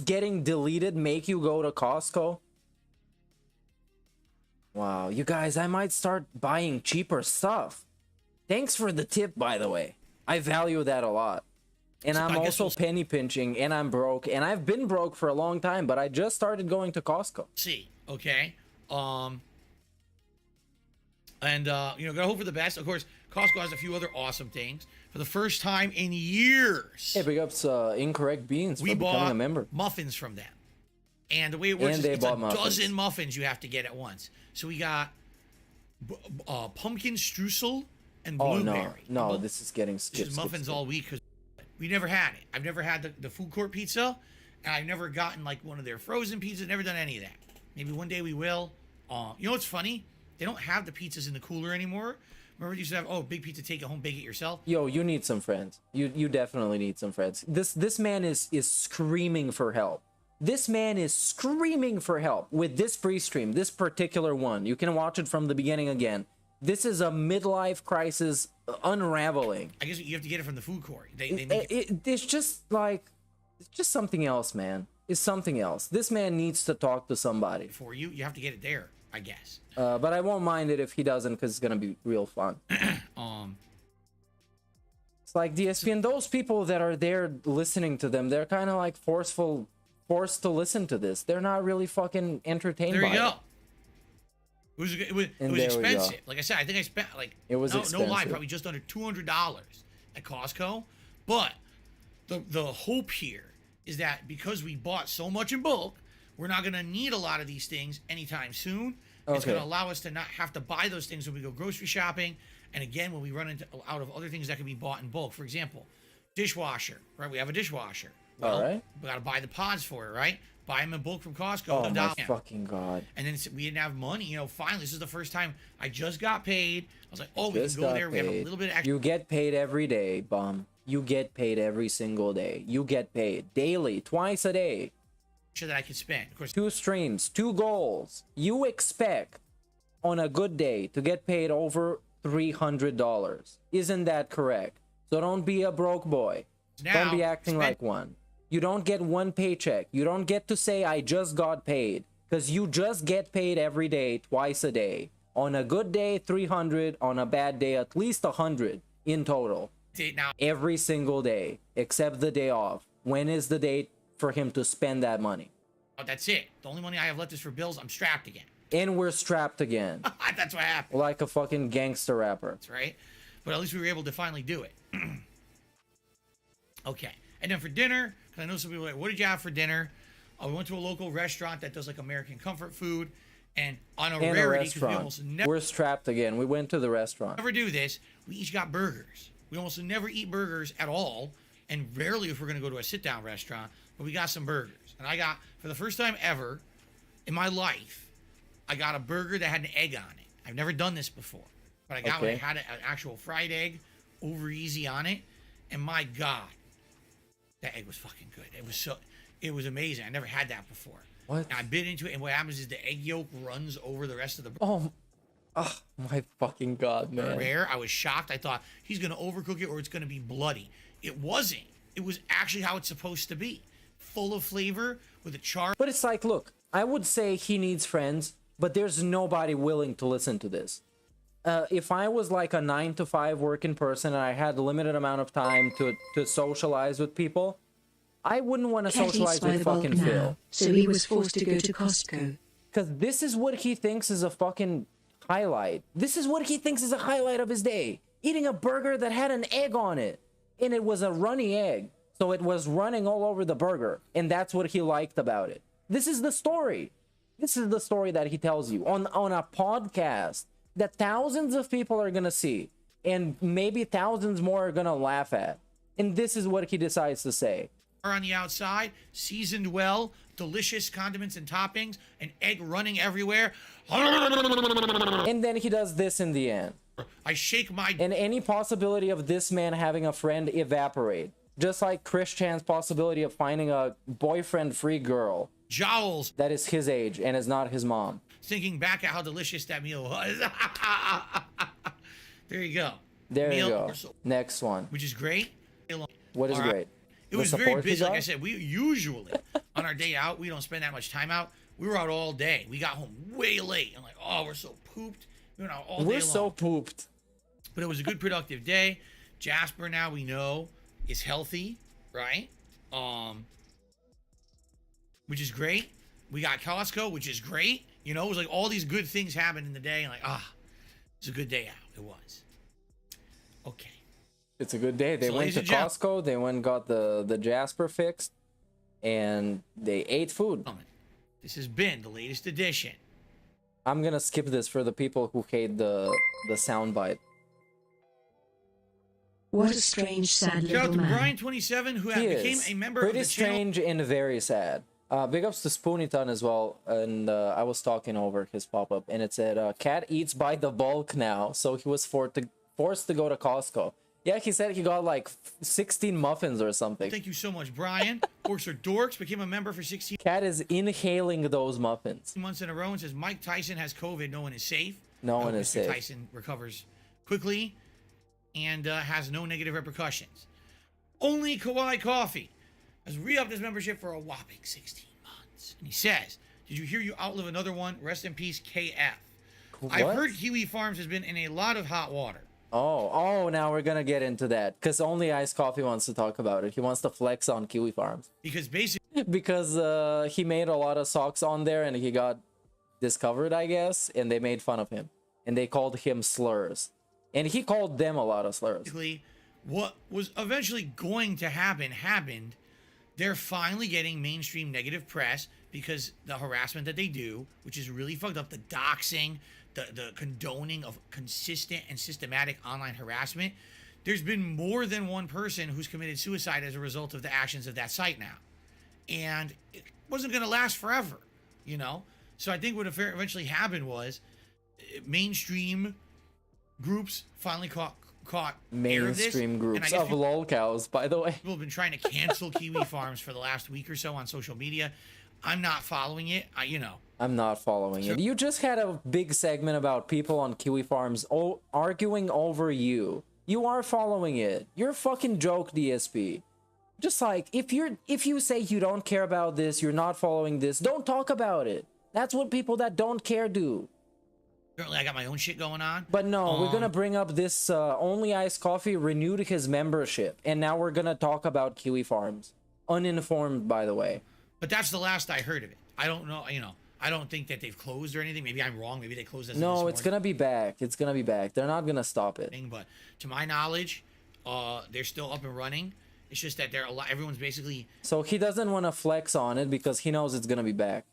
getting deleted make you go to Costco? Wow, you guys, I might start buying cheaper stuff. Thanks for the tip, by the way. I value that a lot. And So I'm I guess also we'll penny pinching, and I'm broke, and I've been broke for a long time, but I just started going to Costco. See, okay. Gotta hope for the best. Of course, Costco has a few other awesome things. For the first time in years, Hey, big ups Incorrect Beans for we becoming bought a member. muffins from them. And the way it works And is they it's a bought muffins. dozen muffins you have to get at once. So we got pumpkin streusel and Oh, blueberry. no, this is getting Just skipped. muffins all week because we never had it. I've never had the food court pizza, and I've never gotten like one of their frozen pizzas. Never done any of that. Maybe one day we will. You know what's funny? They don't have the pizzas in the cooler anymore. Remember you used to have, oh, big pizza, take it home, bake it yourself? Yo, you need some friends. You definitely need some friends. This man is screaming for help. This man is screaming for help with this free stream, this particular one. You can watch it from the beginning again. This is a midlife crisis unraveling. I guess you have to get it from the food court. They make It's just like, it's just something else, man. It's something else. This man needs to talk to somebody. For you, you have to get it there, I guess. But I won't mind it if he doesn't, because it's gonna be real fun. It's like DSP, and those people that are there listening to them, they're kind of like forced to listen to this. They're not really fucking entertained by it. There you go. It was expensive. Like I said, I think I spent like it was no lie, probably just under $200 at Costco. But the hope here is that because we bought so much in bulk, we're not gonna need a lot of these things anytime soon. Okay. It's gonna allow us to not have to buy those things when we go grocery shopping, and again when we run out of other things that can be bought in bulk. For example, dishwasher. Right? We have a dishwasher. Well, all right. We gotta buy the pods for it, right? Buy them in bulk from Costco. Oh my fucking god! And then we didn't have money. You know, finally, this is the first time I just got paid. I was like, oh, we can go there. We have a little bit of extra. You get paid every day, bum. You get paid every single day. You get paid daily, twice a day. Sure that I can spend. Of course. 2 streams, 2 goals. You expect on a good day to get paid over $300. Isn't that correct? So don't be a broke boy. Now, don't be acting like one. You don't get one paycheck. You don't get to say, I just got paid. Because you just get paid every day, twice a day. On a good day, 300. On a bad day, at least 100 in total. Now, every single day, except the day off. When is the date for him to spend that money? Oh, that's it. The only money I have left is for bills. I'm strapped again. And we're strapped again. That's what happened. Like a fucking gangster rapper. That's right. But at least we were able to finally do it. Okay. And then for dinner, because I know some people are like, what did you have for dinner? We went to a local restaurant that does like American comfort food. And on a rarity, because we almost never... We're strapped again. We went to the restaurant. Never do this. We each got burgers. We almost never eat burgers at all. And rarely if we're going to go to a sit-down restaurant. But we got some burgers. And I got, for the first time ever in my life, I got a burger that had an egg on it. I've never done this before. But I got one that had an actual fried egg over easy on it. And my God, that egg was fucking good. It was amazing. I never had that before. What? And I bit into it, and what happens is the egg yolk runs over the rest of the burger. Oh my fucking God, man. Rare. I was shocked. I thought he's going to overcook it or it's going to be bloody. It wasn't. It was actually how it's supposed to be. Full of flavor with a char. But it's like, look, I would say he needs friends, but there's nobody willing to listen to this. If I was like a 9-to-5 working person and I had a limited amount of time to socialize with people, I wouldn't want to socialize with fucking Phil. So he was forced to go to Costco. Because this is what he thinks is a fucking highlight. This is what he thinks is a highlight of his day. Eating a burger that had an egg on it. And it was a runny egg. So it was running all over the burger. And that's what he liked about it. This is the story. This is the story that he tells you on a podcast that thousands of people are going to see. And maybe thousands more are going to laugh at. And this is what he decides to say. On the outside, seasoned well, delicious condiments and toppings, an egg running everywhere. And then he does this in the end. I shake my... And any possibility of this man having a friend evaporate. Just like Christian's possibility of finding a boyfriend-free girl. Jowls. That is his age and is not his mom. Thinking back at how delicious that meal was. There you go. There you go. Next one. Which is great. What is great? It was very busy. Like I said, we usually, on our day out, we don't spend that much time out. We were out all day. We got home way late. I'm like, oh, we're so pooped. We went out all day long. We're so pooped. But it was a good, productive day. Jasper, now we know, is healthy, right? Which is great. We got Costco, which is great. You know, it was like all these good things happened in the day. And like, it's a good day out. It was. Okay. It's a good day. They went to Costco. They went and got the Jasper fixed. And they ate food. This has been the latest edition. I'm going to skip this for the people who hate the soundbite. What a strange, sad little man. Shout out to Brian27, who became a member of the channel. Pretty strange and very sad. Big ups to Spoonyton as well, and I was talking over his pop-up, and it said, Cat eats by the bulk now, so he was forced to go to Costco. Yeah, he said he got like 16 muffins or something. Thank you so much, Brian. Orcs are Dorks became a member for 16 Cat is inhaling those muffins. months in a row and says Mike Tyson has COVID. No one is safe. No one is Mr. safe. Tyson recovers quickly and has no negative repercussions. Only Kawaii Coffee has re-upped his membership for a whopping 16 months. And he says, did you hear you outlive another one? Rest in peace, KF. What? I've heard Kiwi Farms has been in a lot of hot water. Oh, now we're gonna get into that, because only Ice Coffee wants to talk about it. He wants to flex on Kiwi Farms. Because basically, Because he made a lot of socks on there, and he got discovered, I guess, and they made fun of him. And they called him slurs. And he called them a lot of slurs. what was eventually going to happen happened. They're finally getting mainstream negative press because the harassment that they do, which is really fucked up, the doxing, the condoning of consistent and systematic online harassment. There's been more than one person who's committed suicide as a result of the actions of that site now. And it wasn't going to last forever, you know? So I think what eventually happened was mainstream groups finally caught air of this. Mainstream And I groups guess of lolcows, by the way. people have been trying to cancel Kiwi Farms for the last week or so on social media. I'm not following it. I'm not following it. You just had a big segment about people on Kiwi Farms arguing over you. You are following it. You're a fucking joke, DSP. Just like, if you say you don't care about this, you're not following this, don't talk about it. That's what people that don't care do. Currently, I got my own shit going on. But no, we're gonna bring up this Only Ice Coffee renewed his membership, and now we're gonna talk about Kiwi Farms. Uninformed, by the way. But that's the last I heard of it. I don't know, I don't think that they've closed or anything. Maybe I'm wrong. Maybe they closed as of No, this it's gonna be back. It's gonna be back. They're not gonna stop it. morning. But to my knowledge, they're still up and running. It's just that everyone's basically So he doesn't want to flex on it because he knows it's gonna be back.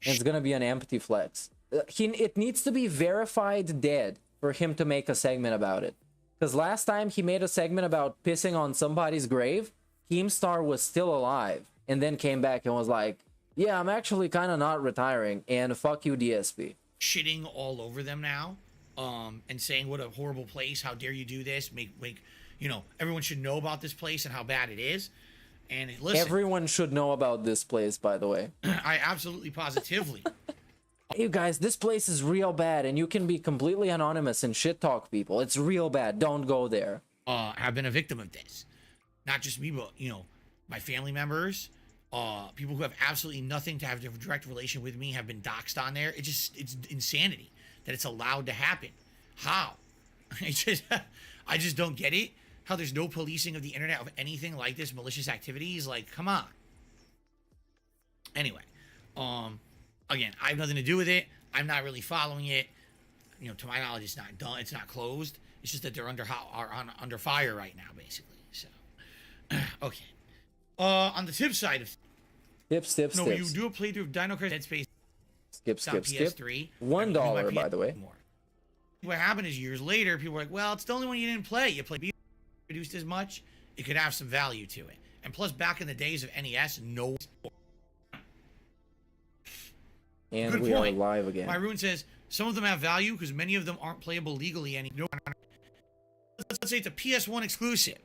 And it's gonna be an empty flex. It needs to be verified dead for him to make a segment about it. Because last time he made a segment about pissing on somebody's grave, Keemstar was still alive. And then came back and was like, yeah, I'm actually kind of not retiring. And fuck you, DSP. shitting all over them now, and saying what a horrible place. How dare you do this? Make everyone should know about this place and how bad it is. And listen, Everyone should know about this place, by the way. I absolutely positively. Hey guys, this place is real bad, and you can be completely anonymous and shit talk people. It's real bad. Don't go there. Have been a victim of this. Not just me, but my family members, people who have absolutely nothing to have a direct relation with me have been doxxed on there. It's insanity that it's allowed to happen. How? I just don't get it. How there's no policing of the internet of anything like this, malicious activities. Like, come on. Anyway, again, I have nothing to do with it. I'm not really following it. To my knowledge, it's not done. It's not closed. It's just that they're under fire right now, basically. So, okay. On the tip side of Tips. you do a playthrough of Dino Crisis Dead Space Skip. on PS3. $1, by the way. More. What happened is years later, people were like, well, it's the only one you didn't play. You played produced as much. It could have some value to it. And plus, back in the days of NES, no. And Good we point. are live again. My Ruin says, some of them have value because many of them aren't playable legally anymore. Let's say it's a PS1 exclusive.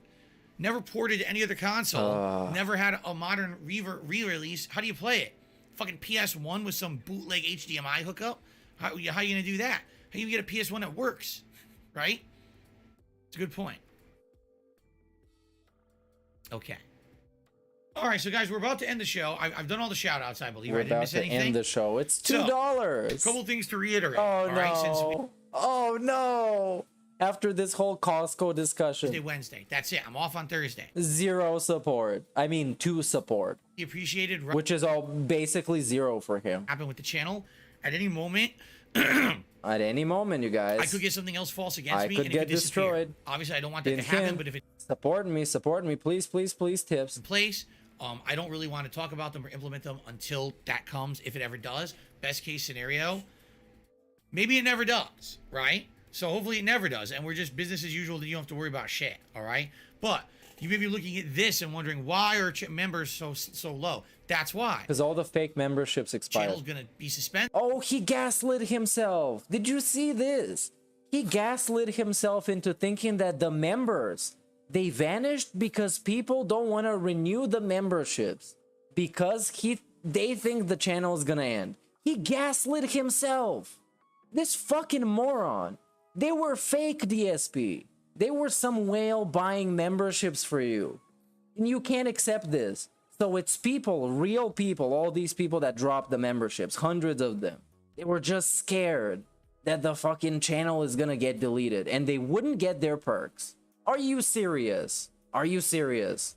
Never ported to any other console. Never had a modern re-release. How do you play it? Fucking PS1 with some bootleg HDMI hookup? How you gonna do that? How you get a PS1 that works? Right? It's a good point. Okay. All right, so guys, we're about to end the show. I've done all the shout-outs, I believe. We're I didn't about miss to anything. end the show. It's So, $2. A couple things to reiterate. Oh all no! right, since Oh no! After this whole Costco discussion, Wednesday. That's it. I'm off on Thursday. 0 support. I mean, 2 support, Be appreciated. which is all basically 0 for him. Happen with the channel at any moment. At any moment, you guys. I could get something else false against I me. could and get it could disappear. destroyed. Obviously, I don't want that to Been happen, him. but if it's Support me, please, tips. in place, I don't really want to talk about them or implement them until that comes, if it ever does. Best case scenario, maybe it never does, right? So hopefully it never does, and we're just business as usual. That you don't have to worry about shit. All right, but you may be looking at this and wondering why are members so low. That's why. Because all the fake memberships expired. Channel's gonna be suspended. Oh, he gaslit himself. Did you see this? He gaslit himself into thinking that the members, they vanished because people don't want to renew the memberships because they think the channel is gonna end. He gaslit himself. This fucking moron. They were fake DSP. They were some whale buying memberships for you. And you can't accept this. So it's people, real people, all these people that dropped the memberships, hundreds of them. They were just scared that the fucking channel is gonna get deleted and they wouldn't get their perks. Are you serious? Are you serious?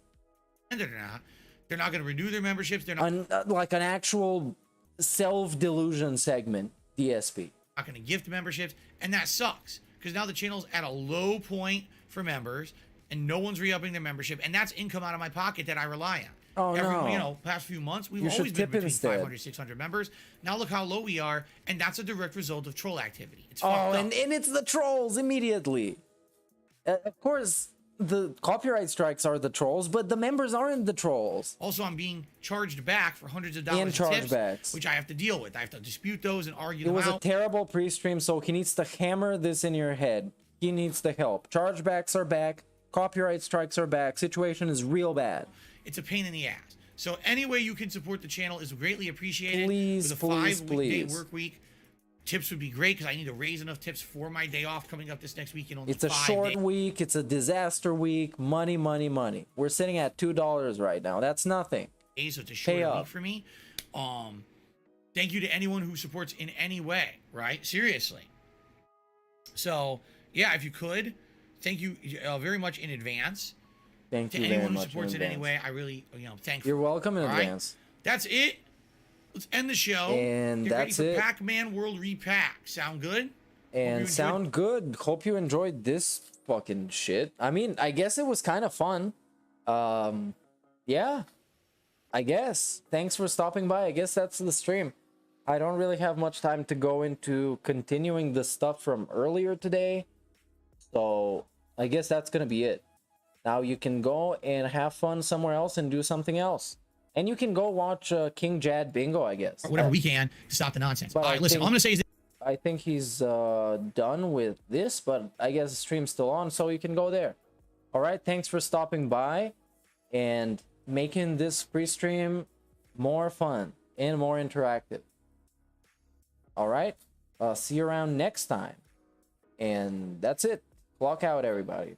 They're not. They're not gonna renew their memberships. They're not. Like an actual self-delusion segment, DSP. Not gonna gift memberships, and that sucks because now the channel's at a low point for members, and no one's re-upping their membership, and that's income out of my pocket that I rely on. Oh, no. You know, past few months, we've You always should been tip between instead. 500, 600 members. Now look how low we are, and that's a direct result of troll activity. It's Oh, fucked up. and it's the trolls immediately. Of course, the copyright strikes are the trolls, but the members aren't the trolls. Also, I'm being charged back for hundreds of dollars And in tips, chargebacks. which I have to deal with. I have to dispute those and argue It them was a out. terrible pre-stream, so he needs to hammer this in your head. He needs the help. Chargebacks are back. Copyright strikes are back. Situation is real bad. It's a pain in the ass. So any way you can support the channel is greatly appreciated. Please, With a please, 5-day please. work week, tips would be great because I need to raise enough tips for my day off coming up this next week in only It's a 5 short days. week. It's a disaster week. Money, money, money. We're sitting at $2 right now. That's nothing. So it's a short Pay week up. for me. Thank you to anyone who supports in any way, right? Seriously. So yeah, if you could, thank you very much in advance. Thank To you very anyone who much. supports in in any advance. way, I really, thankful. You're welcome in All right? advance. That's it. Let's end the show. And Get that's ready for it. Pac-Man World Repack. Sound good? And enjoyed- sound good. Hope you enjoyed this fucking shit. I mean, I guess it was kind of fun. Yeah. I guess. Thanks for stopping by. I guess that's the stream. I don't really have much time to go into continuing the stuff from earlier today. So, I guess that's going to be it. Now you can go and have fun somewhere else and do something else. And you can go watch King Jad Bingo, I guess. Or whatever we can to stop the nonsense. But All I right, listen, think- all I'm going to say is I think he's done with this, but I guess the stream's still on, so you can go there. All right, thanks for stopping by and making this pre-stream more fun and more interactive. All right, see you around next time. And that's it. Clock out, everybody.